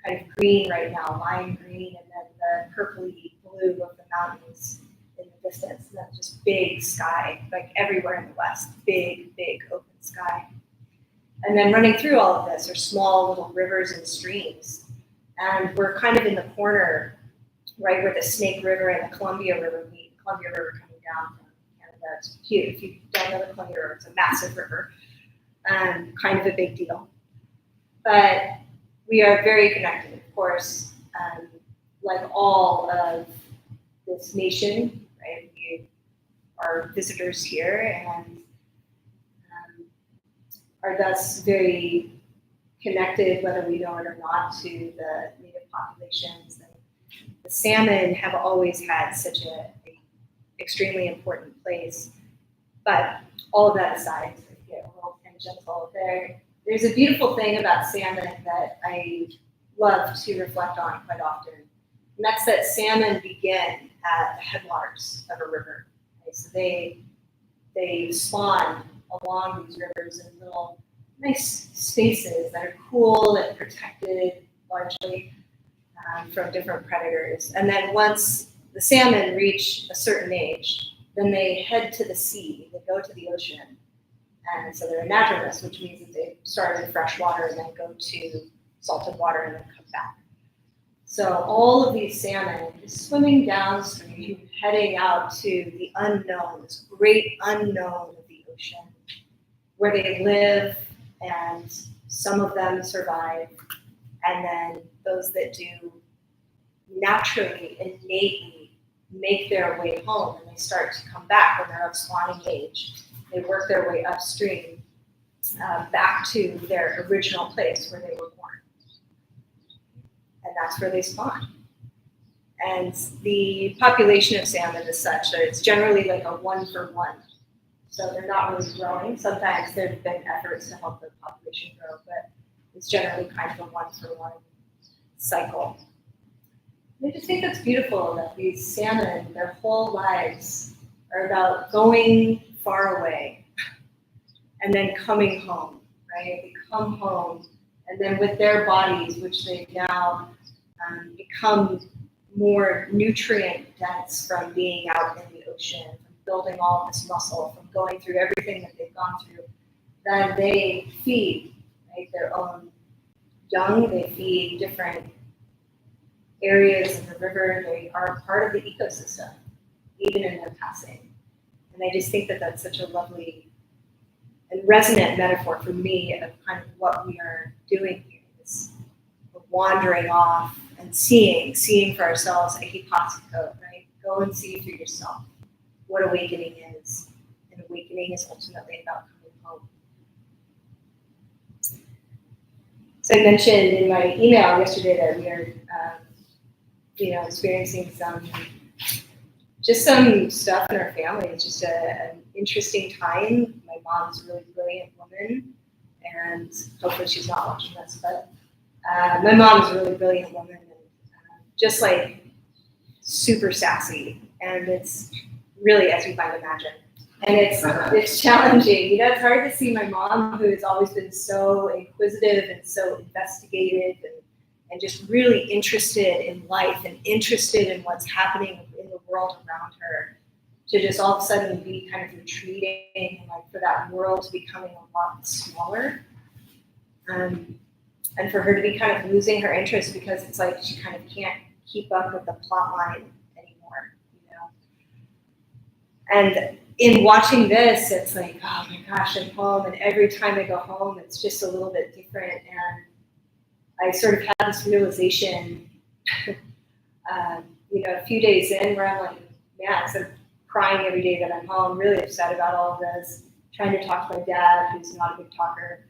kind of green right now, lime green, and then the purpley blue of the mountains in the distance, and then just big sky, like everywhere in the West, big, big open sky. And then running through all of this are small little rivers and streams. And we're kind of in the corner, right where the Snake River and the Columbia River meet. Columbia River coming down from Canada. It's huge. If you don't know the Columbia River, it's a massive river, kind of a big deal. But we are very connected, of course, like all of this nation, right? We are visitors here and are thus very connected, whether we know it or not, to the native populations. And the salmon have always had such a extremely important place. But all of that aside, to get a little tangential there, there's a beautiful thing about salmon that I love to reflect on quite often. And that's that salmon begin at the headwaters of a river. Okay? So they spawn along these rivers in little nice spaces that are cool and protected largely from different predators. And then once the salmon reach a certain age, then they head to the sea, they go to the ocean. And so they're anadromous, which means that they start in fresh water and then go to salted water and then come back. So all of these salmon is swimming downstream, heading out to the unknown, this great unknown of the ocean, where they live, and some of them survive, and then those that do naturally, innately make their way home, and they start to come back when they're of spawning age. They work their way upstream back to their original place where they were born. And that's where they spawn. And the population of salmon is such that it's generally like a 1-for-1. So they're not really growing. Sometimes there have been efforts to help the population grow, but it's generally kind of a 1-for-1 cycle. I just think that's beautiful that these salmon, their whole lives are about going far away and then coming home, right? They come home, and then with their bodies, which they've now become more nutrient dense from being out in the ocean, from building all this muscle, from going through everything that they've gone through, then they feed, right, their own young, they feed different areas of the river. They are part of the ecosystem, even in their passing. And I just think that that's such a lovely and resonant metaphor for me of kind of what we are doing here, this wandering off and seeing for ourselves a hypoxico, right? Go and see for yourself what awakening is. And awakening is ultimately about coming home. So I mentioned in my email yesterday that we are experiencing some stuff in our family. It's just an interesting time. My mom's a really brilliant woman, and hopefully she's not watching this, but my mom is a really brilliant woman, and just like super sassy, and it's really, as you might imagine, and it's challenging. It's hard to see my mom, who has always been so inquisitive and so investigative and just really interested in life and interested in what's happening in the world around her, to just all of a sudden be kind of retreating and like for that world to becoming a lot smaller. And for her to be kind of losing her interest because it's like she kind of can't keep up with the plot line anymore, you know? And in watching this, it's like, oh my gosh, I'm home. And every time I go home, it's just a little bit different. And I sort of had this realization, you know, a few days in where I'm like, yeah, so I'm crying every day that I'm home, really upset about all of this, trying to talk to my dad, who's not a big talker.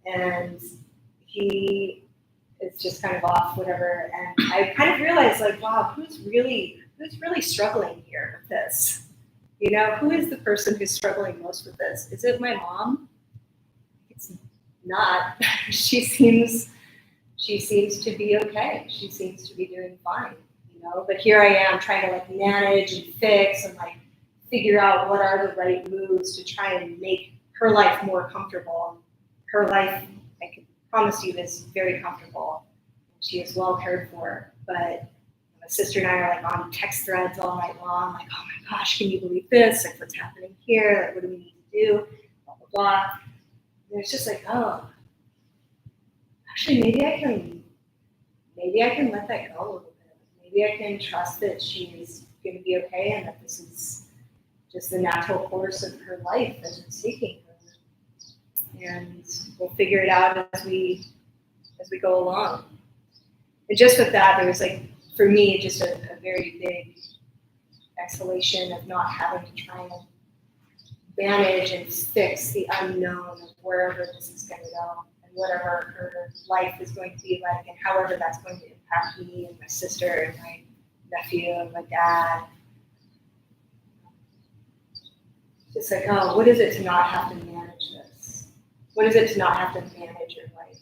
And he is just kind of off, whatever. And I kind of realized, like, wow, who's really struggling here with this? You know, who is the person who's struggling most with this? Is it my mom? It's not. She seems to be okay. She seems to be doing fine, you know. But here I am trying to like manage and fix and like figure out what are the right moves to try and make her life more comfortable. Her life, I can promise you, is very comfortable. She is well cared for, but my sister and I are like on text threads all night long, like, oh my gosh, can you believe this? Like, what's happening here? Like, what do we need to do? Blah, blah, blah. And it's just like, oh, actually, maybe I can let that go a little bit. Maybe I can trust that she's going to be okay and that this is just the natural course of her life as it's taking her. And we'll figure it out as we go along. And just with that, there was like, for me, just a very big exhalation of not having to try and manage and fix the unknown of wherever this is going to go and whatever her life is going to be like and however that's going to impact me and my sister and my nephew and my dad. Just like, oh, what is it to not have to manage this? What is it to not have to manage your life?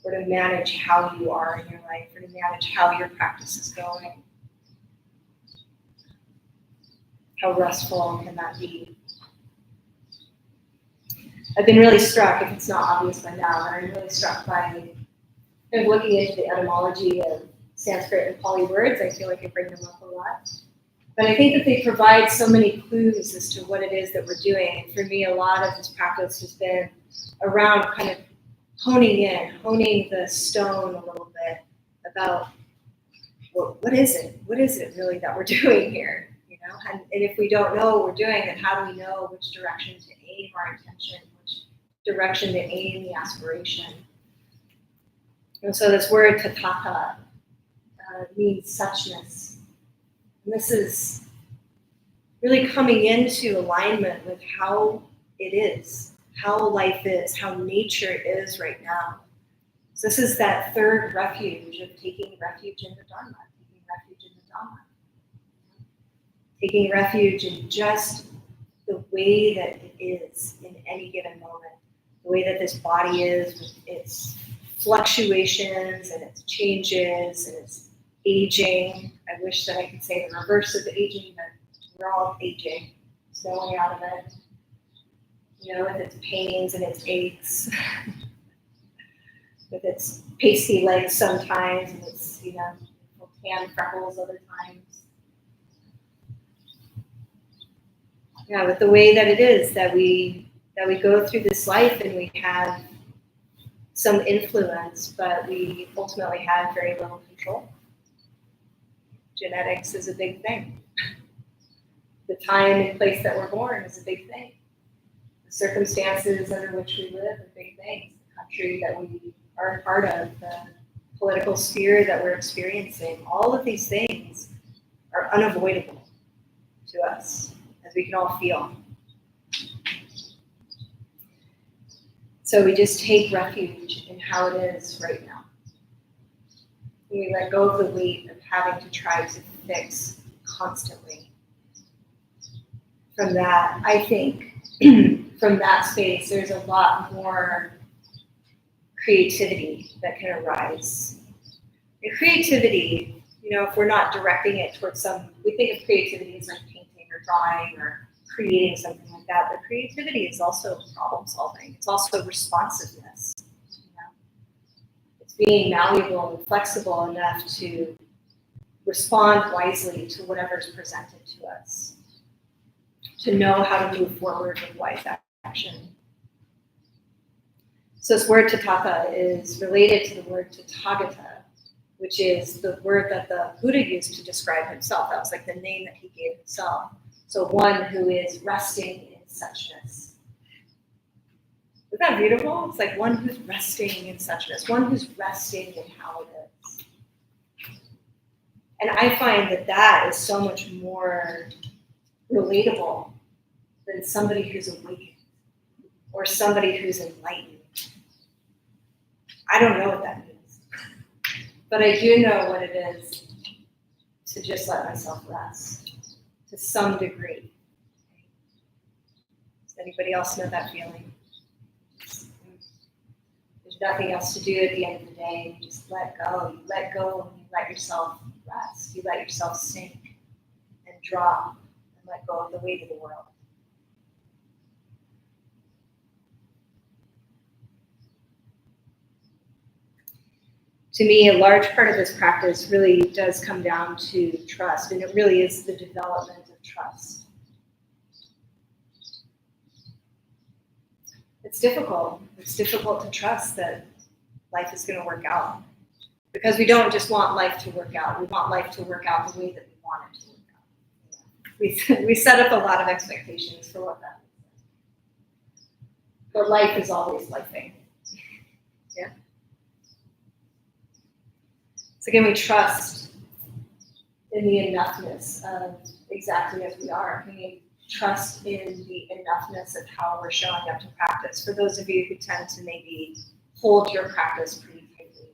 Or to manage how you are in your life, or to manage how your practice is going? How restful can that be? I've been really struck, if it's not obvious by now, but I'm really struck by kind of looking into the etymology of Sanskrit and Pali words. I feel like I bring them up a lot. But I think that they provide so many clues as to what it is that we're doing. And for me, a lot of this practice has been around kind of honing the stone a little bit about what is it? What is it really that we're doing here? You know, and if we don't know what we're doing, then how do we know which direction to aim our intention, which direction to aim the aspiration? And so this word tataka means suchness. And this is really coming into alignment with how it is, how life is, how nature is right now. So this is that third refuge of taking refuge in the Dharma, taking refuge in the Dhamma. Taking refuge in just the way that it is in any given moment, the way that this body is with its fluctuations and its changes and its aging. I wish that I could say the reverse of the aging, but we're all aging, snowing out of it. You know, with its pains and its aches, with its pasty legs sometimes, and its, you know, tan freckles other times. Yeah, with the way that it is that we go through this life and we have some influence, but we ultimately have very little control. Genetics is a big thing. The time and place that we're born is a big thing. The circumstances under which we live are big things. The country that we are a part of, the political sphere that we're experiencing, all of these things are unavoidable to us, as we can all feel. So we just take refuge in how it is right now. And we let go of the weight of having to try to fix constantly. From that, I think, from that space, there's a lot more creativity that can arise. And creativity, you know, if we're not directing it towards we think of creativity as like painting or drawing or creating something like that, but creativity is also problem solving. It's also responsiveness. You know? It's being malleable and flexible enough to respond wisely to whatever's presented to us, to know how to move forward with wise action. So this word tathata is related to the word tathagata, which is the word that the Buddha used to describe himself. That was like the name that he gave himself. So one who is resting in suchness. Isn't that beautiful? It's like one who's resting in suchness, one who's resting in how it is. And I find that that is so much more relatable than somebody who's awakened or somebody who's enlightened. I don't know what that means, but I do know what it is to just let myself rest to some degree. Does anybody else know that feeling? There's nothing else to do at the end of the day. You just let go. You let go and you let yourself rest. You let yourself sink and drop and let go of the weight of the world. To me, a large part of this practice really does come down to trust, and it really is the development of trust. It's difficult. It's difficult to trust that life is going to work out, because we don't just want life to work out. We want life to work out the way that we want it to work out. We set up a lot of expectations for what that means. But life is always lifing. Yeah. So again, we trust in the enoughness of exactly as we are. We trust in the enoughness of how we're showing up to practice. For those of you who tend to maybe hold your practice pretty tightly.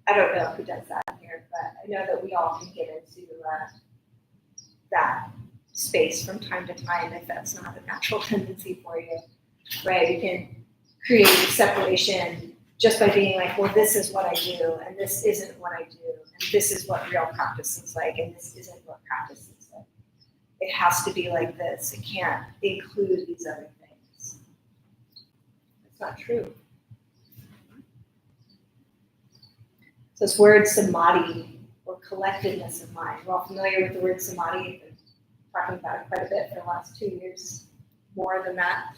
I don't know who does that here, but I know that we all can get into that space from time to time if that's not a natural tendency for you, right? We can create separation just by being like, well, this is what I do, and this isn't what I do, and this is what real practice looks like, and this isn't what practice looks like. It has to be like this. It can't include these other things. It's not true. So this word samadhi, or collectedness of mind. We're all familiar with the word samadhi. I've been talking about it quite a bit for the last 2 years, more than that.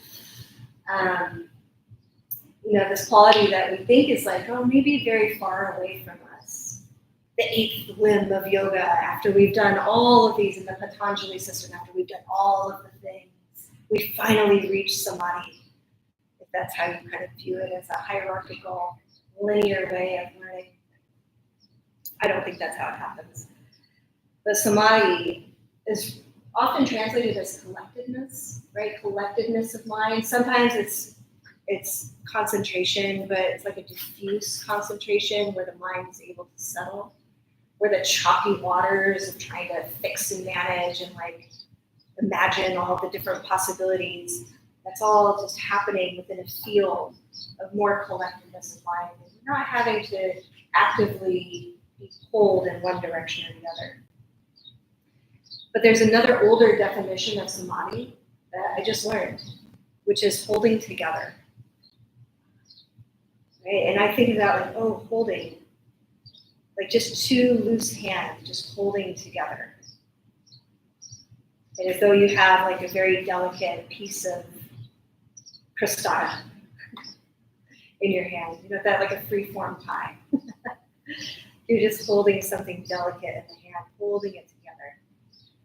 This quality that we think is like, oh, maybe very far away from us. The 8th limb of yoga, after we've done all of these in the Patanjali system, after we've done all of the things, we finally reach samadhi. If that's how you kind of view it as a hierarchical, linear way of learning. I don't think that's how it happens. But samadhi is often translated as collectedness, right? Collectedness of mind. Sometimes it's concentration, but it's like a diffuse concentration where the mind is able to settle, where the choppy waters of trying to fix and manage and like imagine all the different possibilities, that's all just happening within a field of more collectedness of mind. You're not having to actively be pulled in one direction or the other. But there's another older definition of samadhi that I just learned, which is holding together. Right? And I think of that like, oh, holding, like just two loose hands, just holding together. And as though you have like a very delicate piece of crostata in your hand, that like a free-form pie. You're just holding something delicate in the hand, holding it together,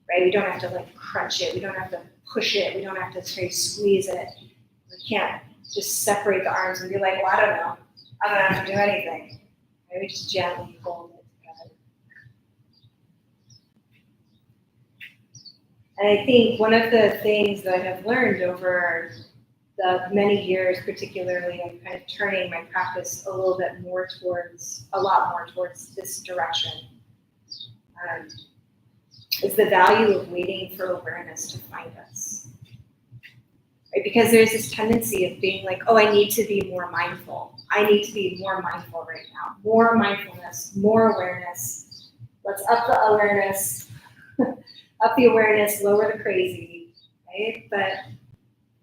right? We don't have to like crunch it. We don't have to push it. We don't have to squeeze it. We can't just separate the arms and be like, well, I don't know. I don't have to do anything. Right? We just gently hold it together. And I think one of the things that I have learned over the many years, particularly of kind of turning my practice a lot more towards this direction, is the value of waiting for awareness to find us. Right? Because there's this tendency of being like, oh, I need to be more mindful. I need to be more mindful right now. More mindfulness, more awareness. Let's up the awareness, lower the crazy, right? But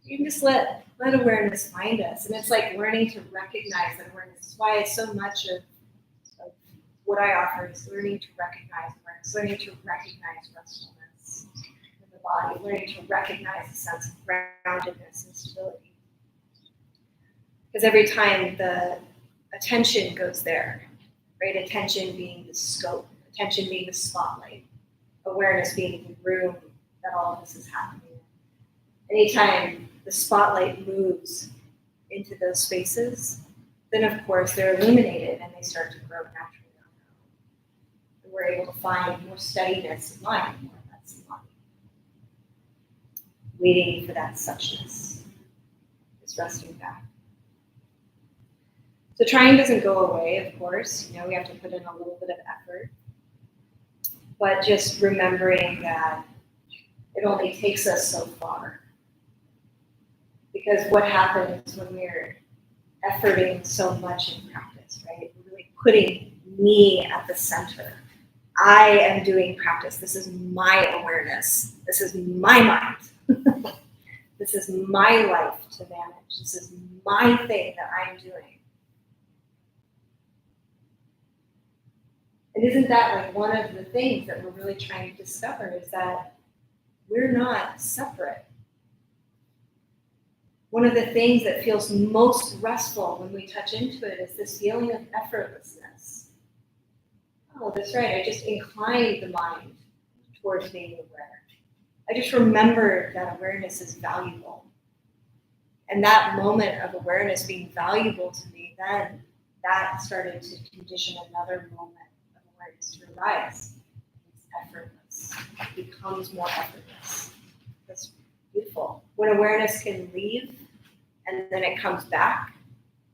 You can just let awareness find us. And it's like learning to recognize that awareness. That's why so much of what I offer is learning to recognize awareness, learning to recognize restfulness in the body, learning to recognize a sense of groundedness and stability. Because every time the attention goes there, right? Attention being the scope, attention being the spotlight, awareness being the room that all of this is happening in. Anytime the spotlight moves into those spaces, then of course they're illuminated and they start to grow naturally on their own. And we're able to find more steadiness in mind, more of that samadhi. Waiting for that suchness, is resting back. So trying doesn't go away, of course. We have to put in a little bit of effort. But just remembering that it only takes us so far. Because what happens when we're efforting so much in practice, right? We're really putting me at the center. I am doing practice. This is my awareness. This is my mind. This is my life to manage. This is my thing that I'm doing. And isn't that like one of the things that we're really trying to discover is that we're not separate. One of the things that feels most restful when we touch into it is this feeling of effortlessness. Oh, that's right. I just inclined the mind towards being aware. I just remembered that awareness is valuable. And that moment of awareness being valuable to me, then that started to condition another moment of awareness to arise. It's effortless. It becomes more effortless. That's beautiful. When awareness can leave and then it comes back,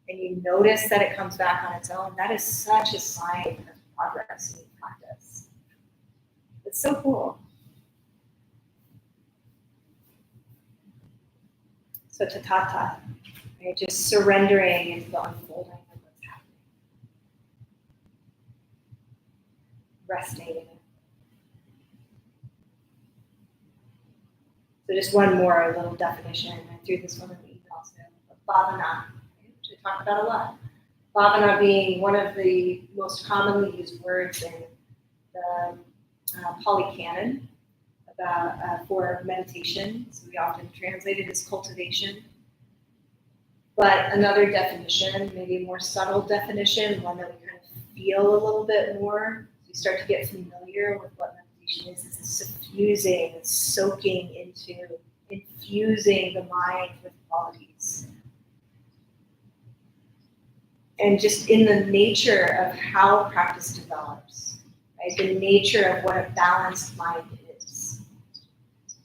and you notice that it comes back on its own, that is such a sign of progress in practice. It's so cool. So tatata, right? Just surrendering into the unfolding of what's happening. Resting in it. So just one more little definition. I threw this one in the email too. Bhavana, which I talk about a lot. Bhavana being one of the most commonly used words in the Pali Canon about for meditation. So we often translate it as cultivation. But another definition, maybe a more subtle definition, one that we kind of feel a little bit more, we start to get familiar with what meditation is a suffusing, soaking into, infusing the mind with qualities. And just in the nature of how practice develops, right? The nature of what a balanced mind is,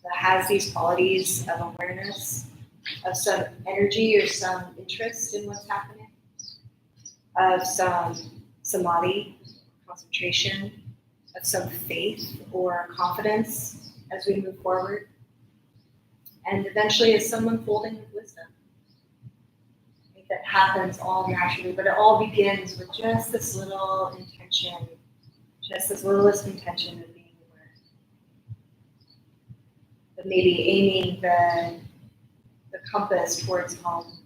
that has these qualities of awareness, of some energy or some interest in what's happening, of some samadhi, concentration, of some faith or confidence as we move forward, and eventually is some unfolding of wisdom. That happens all naturally, but it all begins with just this little intention, just this littlest intention of being aware. But maybe aiming the compass towards home.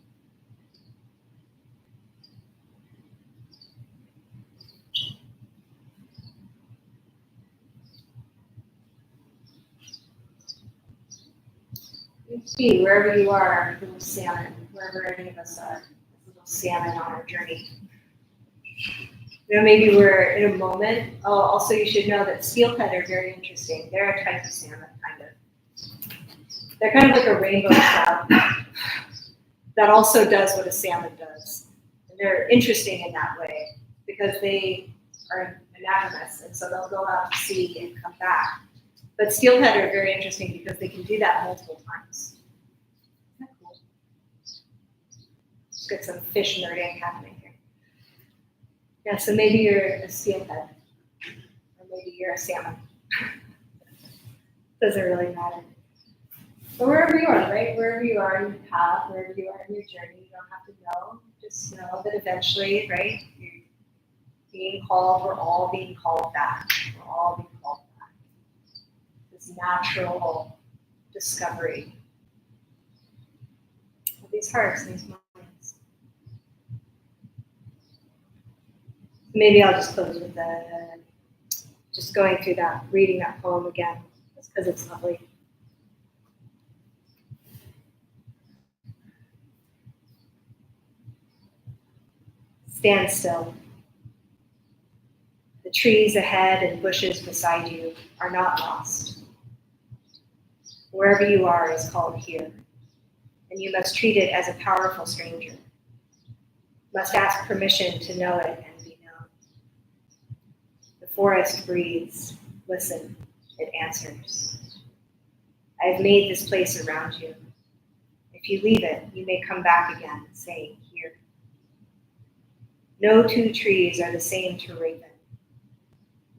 You see, wherever you are, little salmon, wherever any of us are, little salmon on our journey. Maybe we're in a moment. Oh, also you should know that steelhead are very interesting. They're a type of salmon, kind of. They're kind of like a rainbow trout that also does what a salmon does. And they're interesting in that way because they are monogamous, and so they'll go out to sea and come back. But steelhead are very interesting because they can do that multiple times. Isn't that cool? Let's get some fish nerding happening here. Yeah, so maybe you're a steelhead, or maybe you're a salmon. Doesn't really matter. But wherever you are, right? Wherever you are in your path, wherever you are in your journey, you don't have to know. Just know that eventually, right, you're being called, we're all being called back. We're all being called back. This natural discovery. these hearts, these minds. Maybe I'll just close with just going through that, reading that poem again, just because it's lovely. Stand still. The trees ahead and bushes beside you are not lost. Wherever you are is called here, and you must treat it as a powerful stranger. Must ask permission to know it and be known. The forest breathes. Listen, it answers. I have made this place around you. If you leave it, you may come back again, saying, here. No two trees are the same to raven.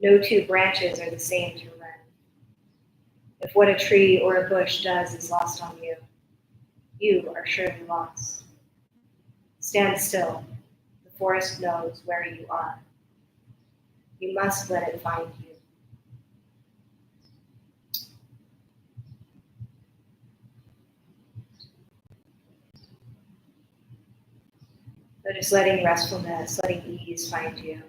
No two branches are the same to wren. If what a tree or a bush does is lost on you, you are surely lost. Stand still. The forest knows where you are. You must let it find you. So just letting restfulness, letting ease find you.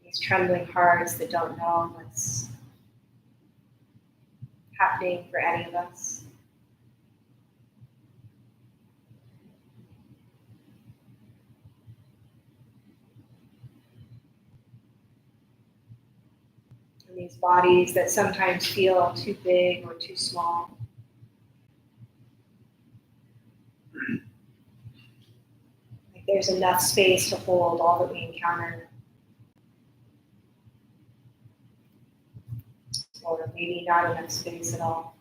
These trembling hearts that don't know what's happening for any of us. And these bodies that sometimes feel too big or too small. Like there's enough space to hold all that we encounter. Or maybe not enough space at all.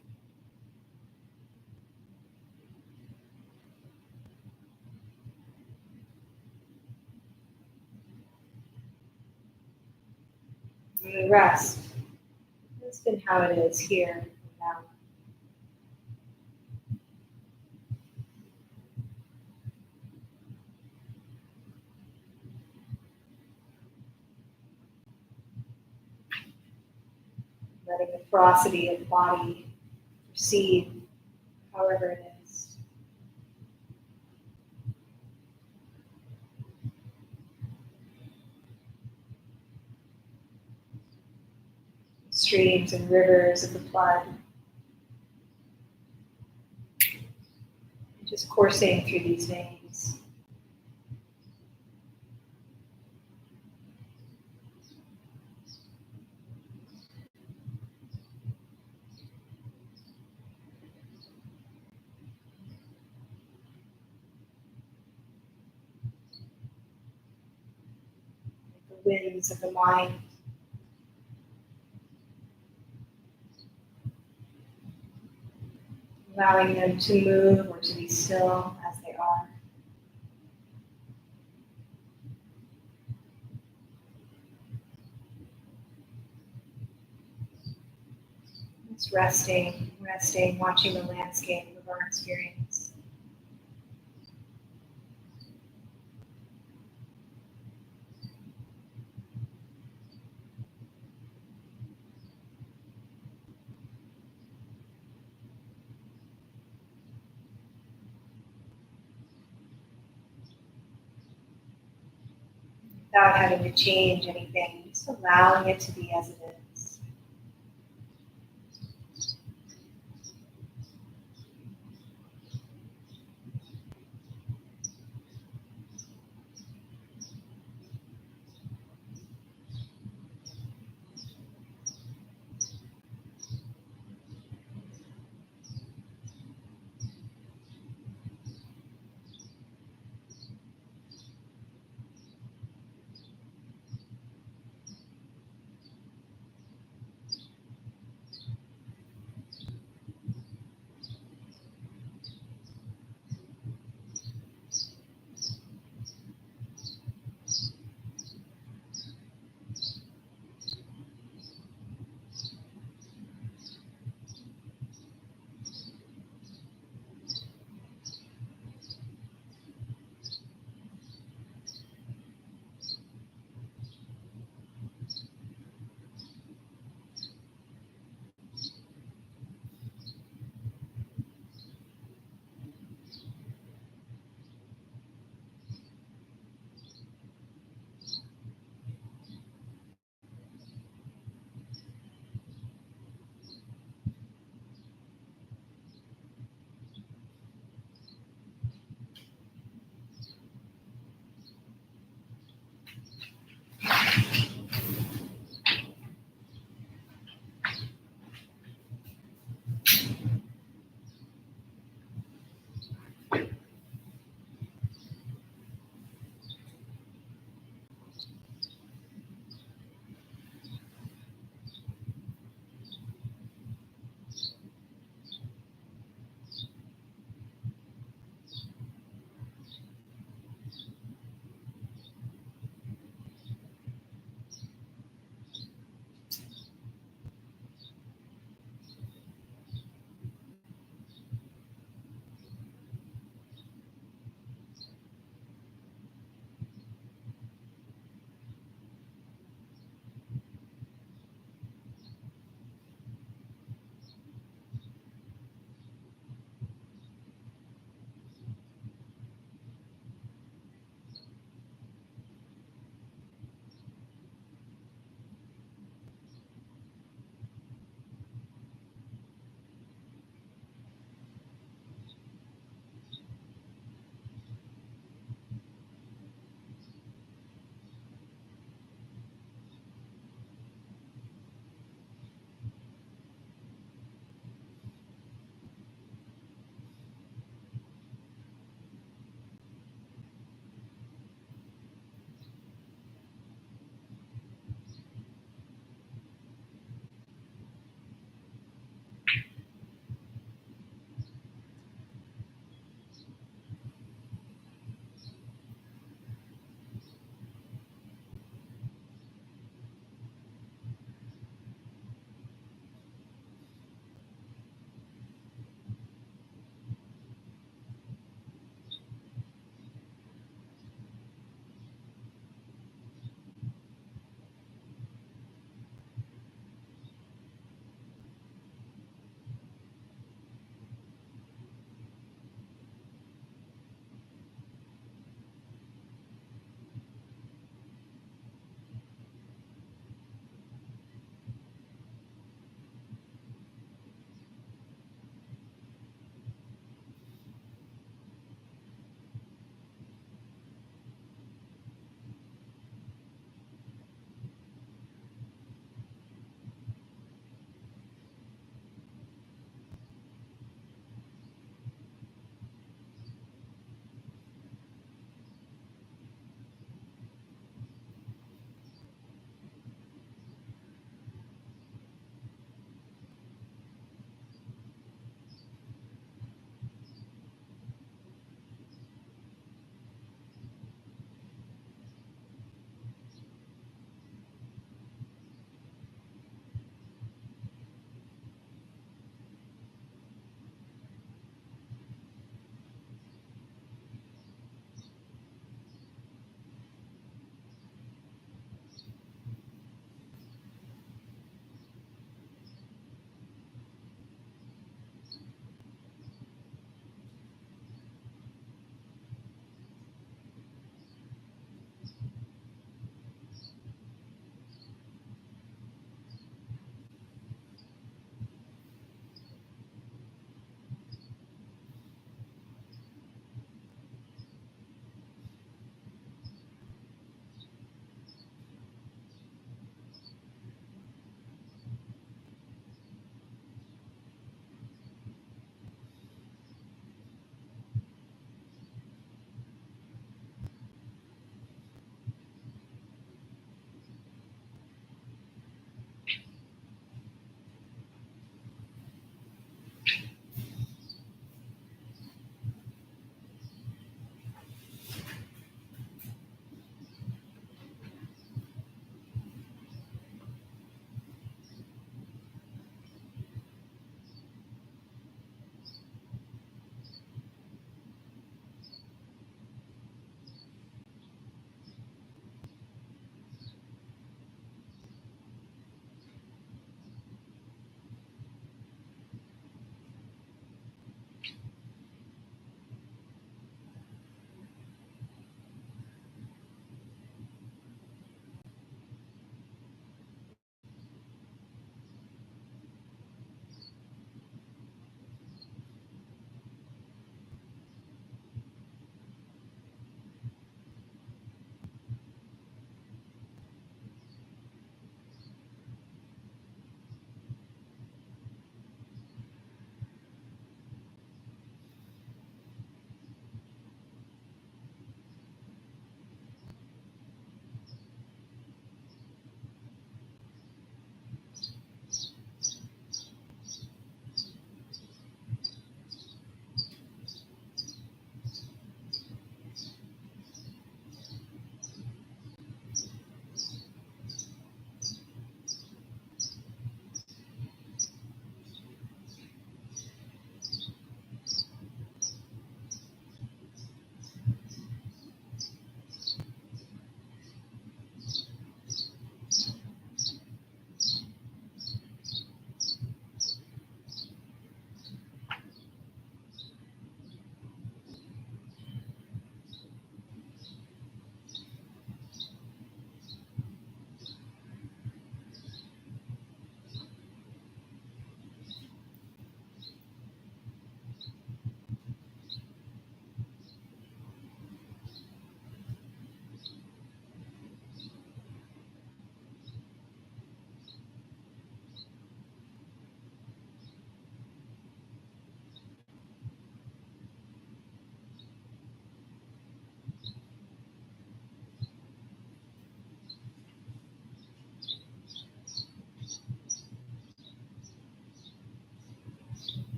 And the rest, that's been how it is here and now. Letting the ferocity of the body proceed however it is. Streams and rivers of the blood just coursing through these veins. The winds of the mind. Allowing them to move or to be still as they are. Just resting, watching the landscape of our experience. Without having to change anything, just allowing it to be as it is.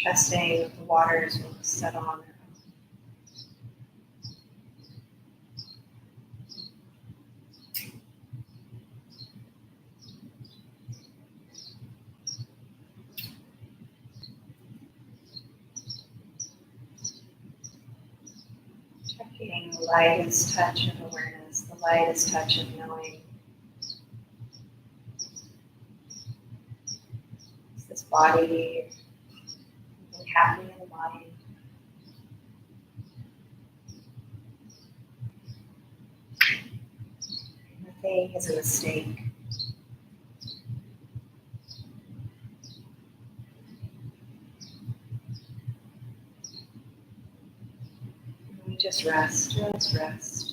trusting that the waters will settle on their own. Checking the light is touch of awareness, the light is touch of knowing. Is this body happening in the mind? Nothing is a mistake. We just rest, just rest.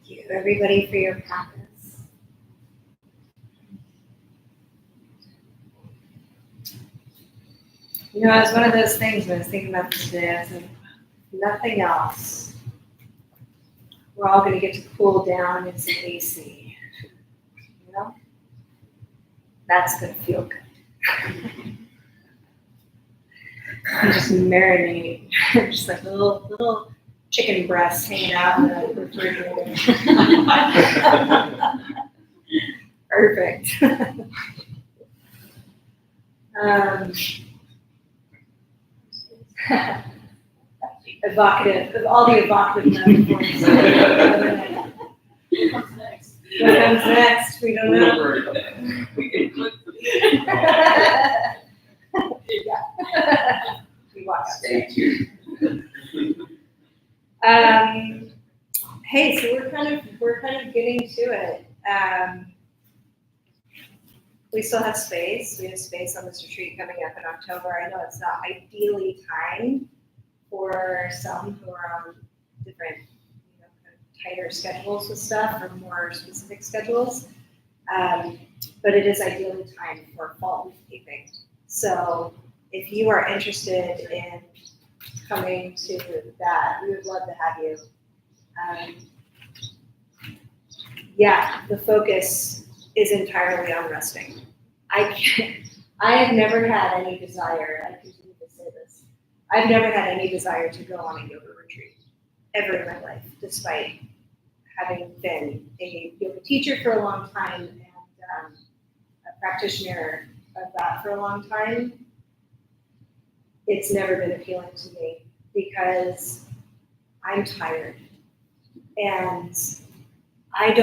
Thank you, everybody, for your practice. You know, it's one of those things when I was thinking about this today, I was like, nothing else. We're all going to get to cool down in some AC. You know? That's going to feel good. And just marinate, just like little chicken breasts hanging out in the refrigerator. Perfect. Evocative, of all the evocative metaphors. What comes next? We don't know. Yeah. We walk out. Stay tuned. Hey, so we're kind of getting to We still have space. We have space on this retreat coming up in October. I know it's not ideally timed for some who are on different, kind of tighter schedules with stuff or more specific schedules. But it is ideally timed for fall keeping. So if you are interested in coming to that, we would love to have you. The focus is entirely on resting. I have never had any desire, I continue to say this, I've never had any desire to go on a yoga retreat ever in my life, despite having been a yoga teacher for a long time and a practitioner of that for a long time. It's never been appealing to me because I'm tired and I've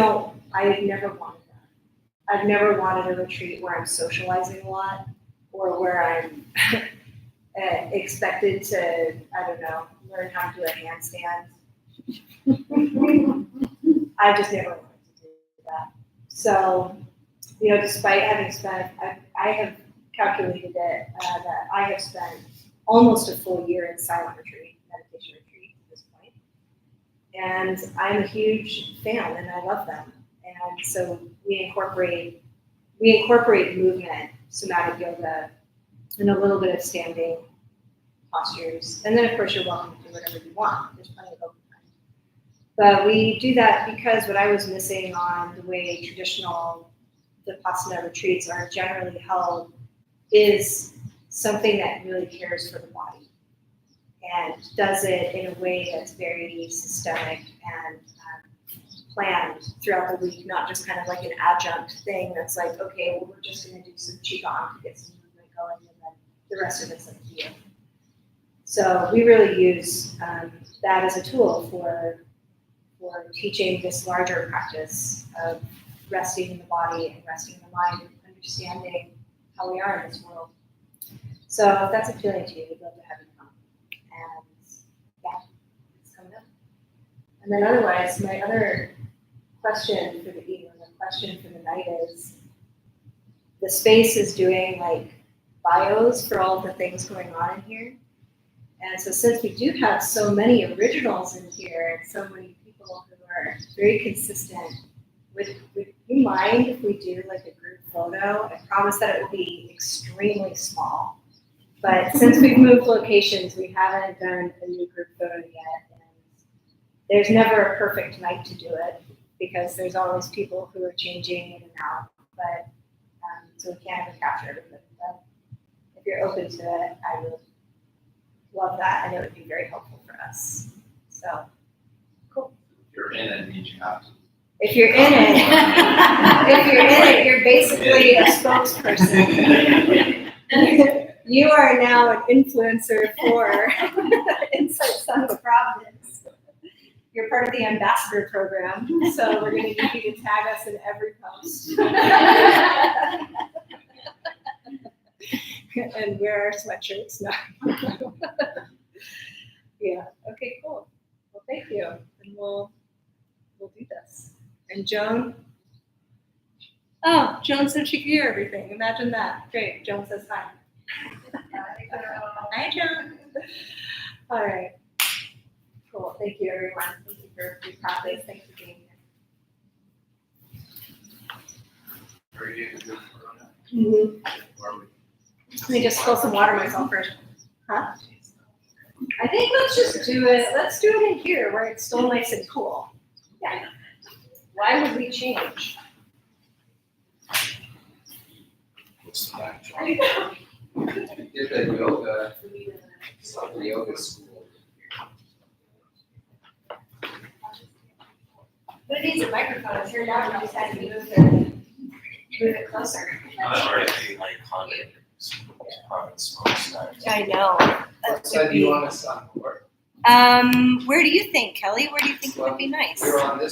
never wanted that. I've never wanted a retreat where I'm socializing a lot or where I'm expected to, learn how to do a handstand. I just never wanted to do that. So, despite having spent, I have calculated it that I have spent almost a full year in silent retreat, meditation retreat at this point. And I'm a huge fan and I love them. And so we incorporate movement, somatic yoga, and a little bit of standing postures. And then of course you're welcome to do whatever you want. There's plenty of open time. But we do that because what I was missing on the way traditional Vipassana retreats are generally held is something that really cares for the body and does it in a way that's very systemic and planned throughout the week, not just kind of like an adjunct thing that's like, okay, well, we're just going to do some qigong to get some movement going and then the rest of it's up to you. So we really use that as a tool for teaching this larger practice of resting in the body and resting in the mind and understanding how we are in this world. So if that's appealing to you, we'd love to have you come. And it's coming up. And then otherwise, my other question for the evening, the question for the night is, the space is doing like bios for all of the things going on in here. And so since we do have so many originals in here and so many people who are very consistent, would you mind if we do like a group photo? I promise that it will be extremely small. But since we've moved locations, we haven't done a new group photo yet. And there's never a perfect night to do it because there's always people who are changing in and out. But so we can't ever capture everything. But if you're open to it, I would love that, and it would be very helpful for us. So, cool. If you're in it, means you have to. If you're in it, you're basically a spokesperson. You are now an influencer for Insight Sun of Providence. You're part of the ambassador program, so we're going to need you to tag us in every post. And wear our sweatshirts. No. Yeah. Okay. Cool. Well, thank you, and we'll do this. And Joan. Oh, Joan said she could hear everything. Imagine that. Great. Joan says hi. Hi, Joan. All right. Cool. Thank you, everyone. Thank you for your practice. Thanks for being here. Are you getting good corona? Mm-hmm. Or are we- Let me just spill some water myself first. Huh? I think let's just do it. Let's do it in here where it's still nice and cool. Yeah. Why would we change? What's the back? I know. Did the yoga, the yoga school. But it needs a microphone. It turned out we just had to move it closer. I'm already like haunted. I know. What side do you want us on? Or Where do you think, Kelly? Where do you think it would be nice? we're on this